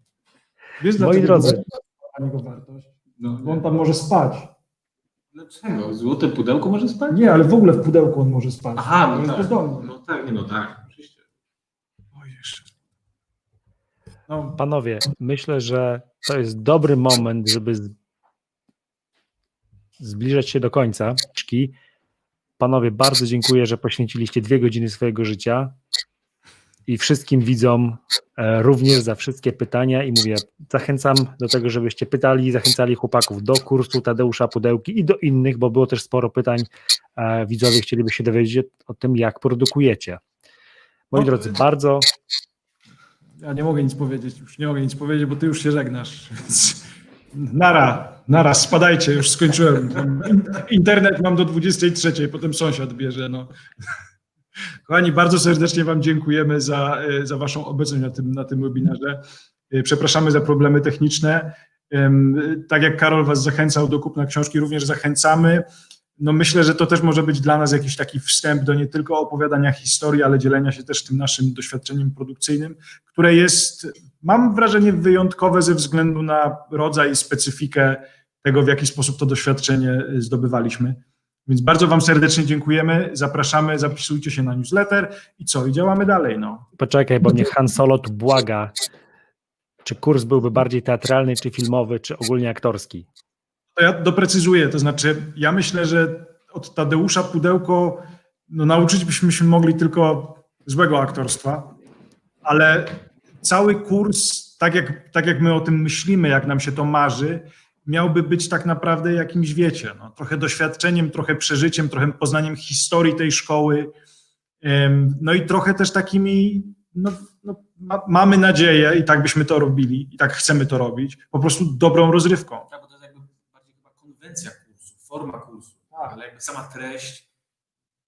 Speaker 4: Wiesz,
Speaker 1: Moi
Speaker 4: dlaczego
Speaker 1: drodzy.
Speaker 4: ma jego wartość?
Speaker 6: No,
Speaker 4: Bo on tam może spać.
Speaker 6: dlaczego? Złote pudełko może spać?
Speaker 4: Nie, ale w ogóle w pudełku on może spać.
Speaker 6: Aha,
Speaker 4: To
Speaker 6: no
Speaker 4: jest
Speaker 6: tak.
Speaker 4: bezdomny.
Speaker 6: No tak, nie, no tak, oczywiście.
Speaker 4: O, jeszcze. No,
Speaker 1: Panowie, myślę, że to jest dobry moment, żeby zbliżać się do końca. Panowie, bardzo dziękuję, że poświęciliście 2 godziny swojego życia i wszystkim widzom również za wszystkie pytania i mówię, zachęcam do tego, żebyście pytali, zachęcali chłopaków do kursu Tadeusza Pudełki i do innych, bo było też sporo pytań. Widzowie chcieliby się dowiedzieć o tym, jak produkujecie. Moi drodzy, bardzo
Speaker 4: ja nie mogę nic powiedzieć, bo ty już się żegnasz. Więc nara, spadajcie, już skończyłem. Internet mam do 23, potem sąsiad bierze. No. Kochani, bardzo serdecznie wam dziękujemy za waszą obecność na tym webinarze. Przepraszamy za problemy techniczne. Tak jak Karol was zachęcał do kupna książki, również zachęcamy. No myślę, że to też może być dla nas jakiś taki wstęp do nie tylko opowiadania historii, ale dzielenia się też tym naszym doświadczeniem produkcyjnym, które jest, mam wrażenie, wyjątkowe ze względu na rodzaj i specyfikę tego, w jaki sposób to doświadczenie zdobywaliśmy. Więc bardzo wam serdecznie dziękujemy, zapraszamy, zapisujcie się na newsletter i co? I działamy dalej. No.
Speaker 1: poczekaj, bo mnie Han Solo tu błaga. Czy kurs byłby bardziej teatralny, czy filmowy, czy ogólnie aktorski?
Speaker 4: To ja doprecyzuję, to znaczy ja myślę, że od Tadeusza Pudełko nauczyć byśmy się mogli tylko złego aktorstwa, ale cały kurs, tak jak my o tym myślimy, jak nam się to marzy, miałby być tak naprawdę jakimś, wiecie, trochę doświadczeniem, trochę przeżyciem, trochę poznaniem historii tej szkoły, no i trochę też takimi, mamy nadzieję i tak byśmy to robili, i tak chcemy to robić, po prostu dobrą rozrywką.
Speaker 6: Tak, bo to jest jakby bardziej chyba konwencja kursu, forma kursu, ale jakby sama treść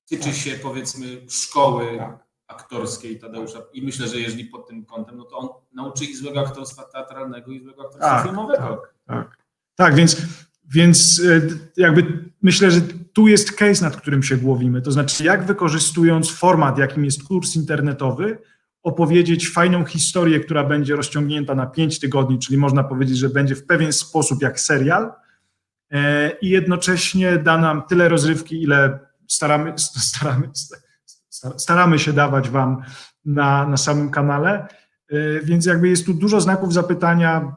Speaker 6: tyczy się, powiedzmy, szkoły aktorskiej Tadeusza i myślę, że jeżeli pod tym kątem, no to on nauczy ich złego aktorstwa teatralnego i złego aktorstwa filmowego.
Speaker 4: Tak, więc jakby myślę, że tu jest case, nad którym się głowimy, to znaczy jak wykorzystując format, jakim jest kurs internetowy, opowiedzieć fajną historię, która będzie rozciągnięta na 5 tygodni, czyli można powiedzieć, że będzie w pewien sposób jak serial i jednocześnie da nam tyle rozrywki, ile staramy się dawać wam na samym kanale, więc jakby jest tu dużo znaków zapytania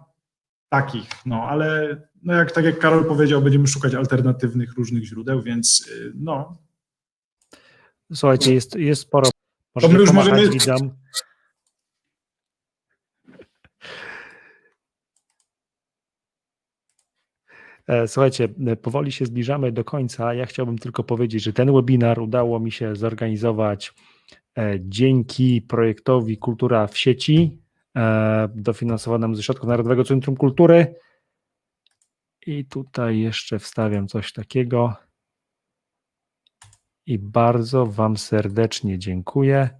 Speaker 4: takich, ale tak jak Karol powiedział, będziemy szukać alternatywnych różnych źródeł, więc
Speaker 1: Słuchajcie, jest sporo.
Speaker 4: To my już
Speaker 1: pomachać
Speaker 4: możemy-
Speaker 1: widzom. Słuchajcie, powoli się zbliżamy do końca. Ja chciałbym tylko powiedzieć, że ten webinar udało mi się zorganizować dzięki projektowi Kultura w sieci, dofinansowanemu ze środków Narodowego Centrum Kultury. I tutaj jeszcze wstawiam coś takiego. I bardzo wam serdecznie dziękuję.